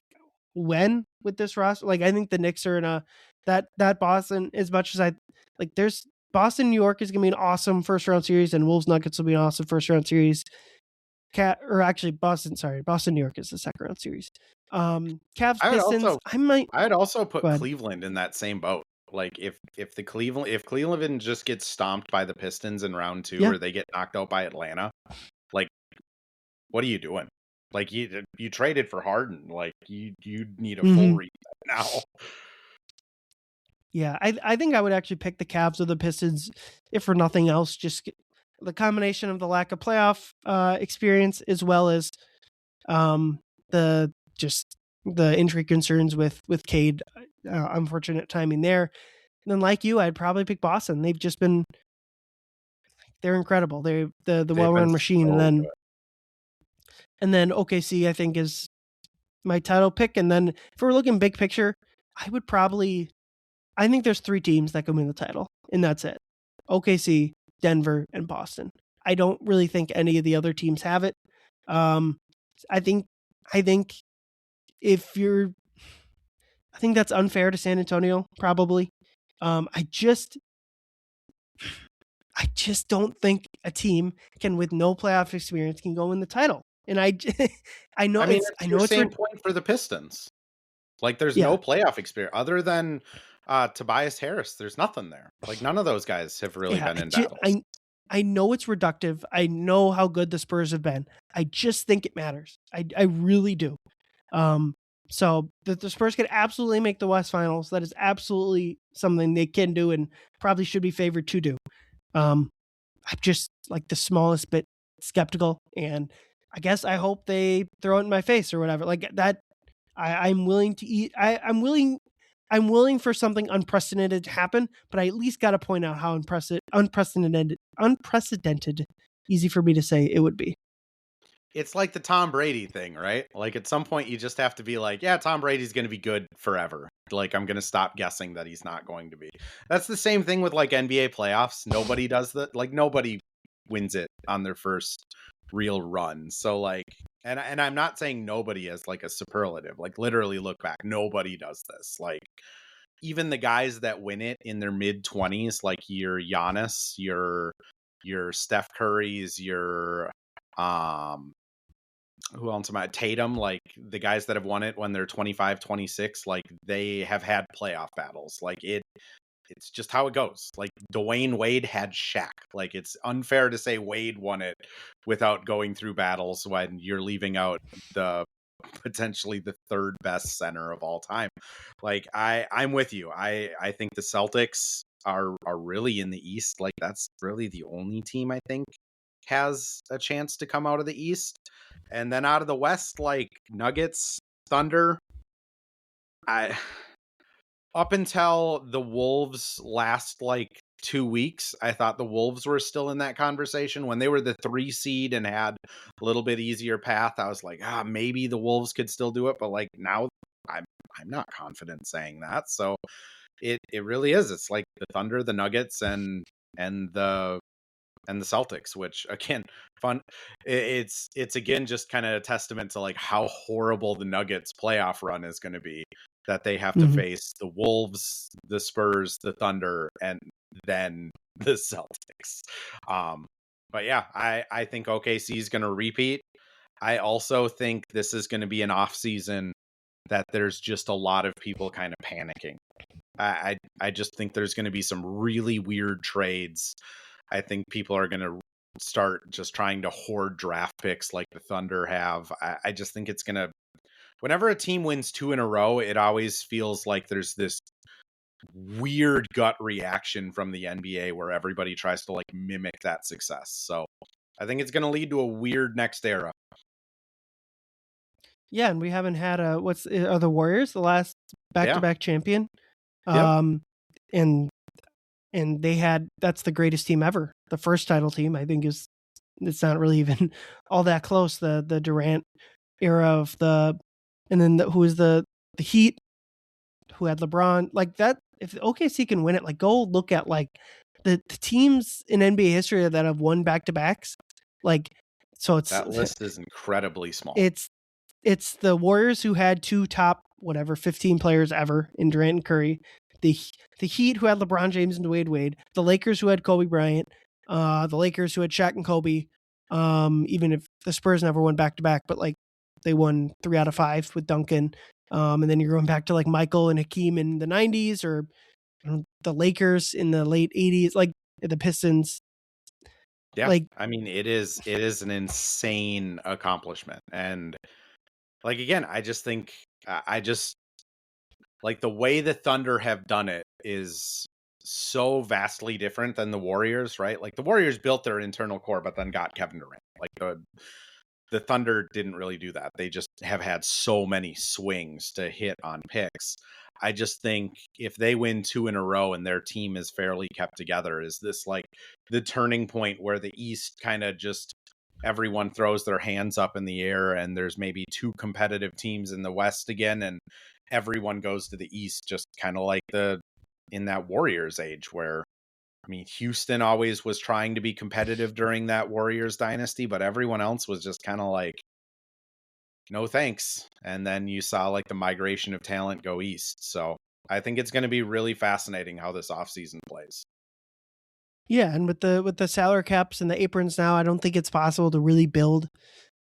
when with this roster. Like I think the Knicks are in a that Boston, as much as I like, there's Boston New York is gonna be an awesome first round series, and Wolves Nuggets will be an awesome first round series. Boston New York is the second round series. Cavs I would Pistons. also I might I'd also put go ahead. Cleveland in that same boat. Like if Cleveland just gets stomped by the Pistons in round 2 Yeah. or they get knocked out by Atlanta, like what are you doing? Like you traded for Harden. Like you need a full Mm-hmm. reset now. Yeah, I think I would actually pick the Cavs or the Pistons, if for nothing else, just the combination of the lack of playoff experience, as well as um, the just the injury concerns with Cade. Unfortunate timing there. And then, like you, I'd probably pick Boston. They're incredible. They're the They've well been run machine, so good. and then OKC I think is my title pick. And then if we're looking big picture, I think there's 3 teams that can win the title, and that's it. OKC, Denver, and Boston. I don't really think any of the other teams have it. Um, I think I think if you're I think that's unfair to San Antonio, probably. Um, I just I just don't think a team can, with no playoff experience, can go win the title. And I know I mean, it's it's your same point for the Pistons. Like there's yeah. no playoff experience other than Tobias Harris. There's nothing there. Like none of those guys have really Yeah, been in battles. I know it's reductive. I know how good the Spurs have been. I just think it matters. I really do. Um, so the Spurs could absolutely make the West Finals. That is absolutely something they can do and probably should be favored to do. I'm just like the smallest bit skeptical, and I hope they throw it in my face or whatever. Like that, I'm willing to eat. I'm willing for something unprecedented to happen, but I at least got to point out how unprecedented, easy for me to say, it would be. It's like the Tom Brady thing, right? Like at some point you just have to be like, yeah, Tom Brady's going to be good forever. Like I'm going to stop guessing that he's not going to be. That's the same thing with like NBA playoffs. Nobody does that. Like nobody wins it on their first real run. So like and I'm not saying nobody as like a superlative. Like literally look back. Nobody does this. Like even the guys that win it in their mid 20s, like your Giannis, your Steph Curry's, your who else am I? Tatum, like the guys that have won it when they're 25, 26, like they have had playoff battles. Like it's just how it goes. Like Dwayne Wade had Shaq. Like it's unfair to say Wade won it without going through battles when you're leaving out the potentially the third best center of all time. Like I'm with you. I think the Celtics are really in the East. Like that's really the only team I think has a chance to come out of the East. And then out of the West, like Nuggets, Thunder, I up until the Wolves last like 2 weeks, I thought the Wolves were still in that conversation. When they were the 3 seed and had a little bit easier path, I was like, maybe the Wolves could still do it. But like now I'm not confident saying that. So it really is. It's like the Thunder, the Nuggets, and the Celtics, which again, fun. It's again just kind of a testament to like how horrible the Nuggets playoff run is going to be. That they have to Mm-hmm. face the Wolves, the Spurs, the Thunder, and then the Celtics. But yeah, I think OKC is going to repeat. I also think this is going to be an off season that there's just a lot of people kind of panicking. I just think there's going to be some really weird trades. I think people are going to start just trying to hoard draft picks like the Thunder have. I just think it's going to, whenever a team wins 2 in a row, it always feels like there's this weird gut reaction from the NBA where everybody tries to like mimic that success. So I think it's going to lead to a weird next era. Yeah, and we haven't had are the Warriors the last Yeah. back-to-back champion? Yep. Um, and that's the greatest team ever. The first title team, I think, it's not really even all that close. The Durant era of and then who was the Heat, who had LeBron, like that. If OKC can win it, like go look at like the teams in NBA history that have won back to backs. Like, so That list is incredibly small. it's it's the Warriors who had two top 15 players ever in Durant and Curry. The the Heat who had LeBron James and Dwayne Wade. The Lakers who had Kobe Bryant. The Lakers who had Shaq and Kobe. Even if the Spurs never won back to back, but like they won 3 out of 5 with Duncan. And then you're going back to like Michael and Hakeem in the 90s, or the Lakers in the late 80s, like the Pistons. Yeah, Like, I mean, it is an insane accomplishment, and like again, I just think I just like the way the Thunder have done it is so vastly different than the Warriors, right? Like the Warriors built their internal core, but then got Kevin Durant. Like the Thunder didn't really do that. They just have had so many swings to hit on picks. I just think if they win 2 in a row and their team is fairly kept together, is this like the turning point where the East kind of just everyone throws their hands up in the air and there's maybe 2 competitive teams in the West again and everyone goes to the East, just kind of like in that Warriors age where, I mean, Houston always was trying to be competitive during that Warriors dynasty, but everyone else was just kind of like, no thanks. And then you saw like the migration of talent go east. So I think it's going to be really fascinating how this offseason plays. yeah, and with the salary caps and the aprons now, I don't think it's possible to really build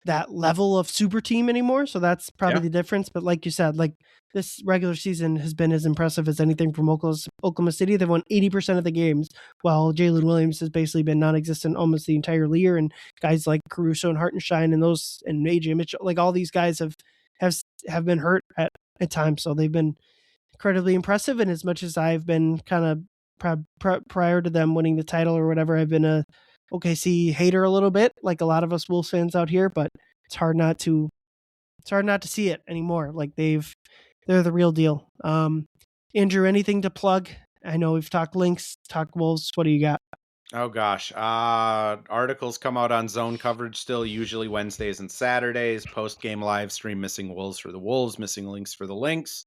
that level of super team anymore. So that's probably the difference. But like you said, like this regular season has been as impressive as anything from Oklahoma City. They've won 80% of the games, while Jalen Williams has basically been non-existent almost the entire year. And guys like Caruso and Hartenstein and AJ Mitchell, like all these guys have been hurt at times. So they've been incredibly impressive. And as much as I've been kind of prior to them winning the title or whatever, I've been a OKC hater a little bit, like a lot of us Wolves fans out here, but it's hard not to see it anymore. Like they're the real deal. Andrew, anything to plug? I know we've talked Lynx, talked Wolves. What do you got? Oh gosh. Articles come out on Zone Coverage still, usually Wednesdays and Saturdays. Post-game live stream, Missing Wolves for the Wolves, Missing Lynx for the Lynx.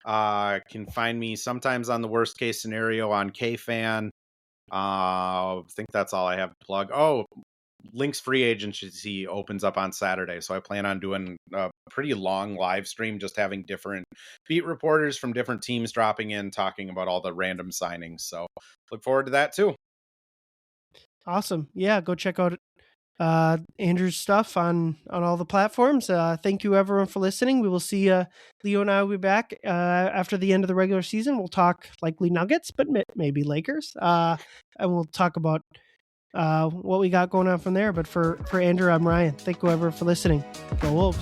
Can find me sometimes on the Worst Case Scenario on KFan. I think that's all I have to plug. Oh, Lynx free agency opens up on Saturday, so I plan on doing a pretty long live stream, just having different beat reporters from different teams dropping in, talking about all the random signings. So look forward to that too. Awesome. Yeah, go check out Andrew's stuff on all the platforms. Thank you everyone for listening. We will see Leo and I will be back after the end of the regular season. We'll talk likely Nuggets, but maybe Lakers. And we'll talk about what we got going on from there. But for Andrew, I'm Ryan. Thank you everyone for listening. Go Wolves.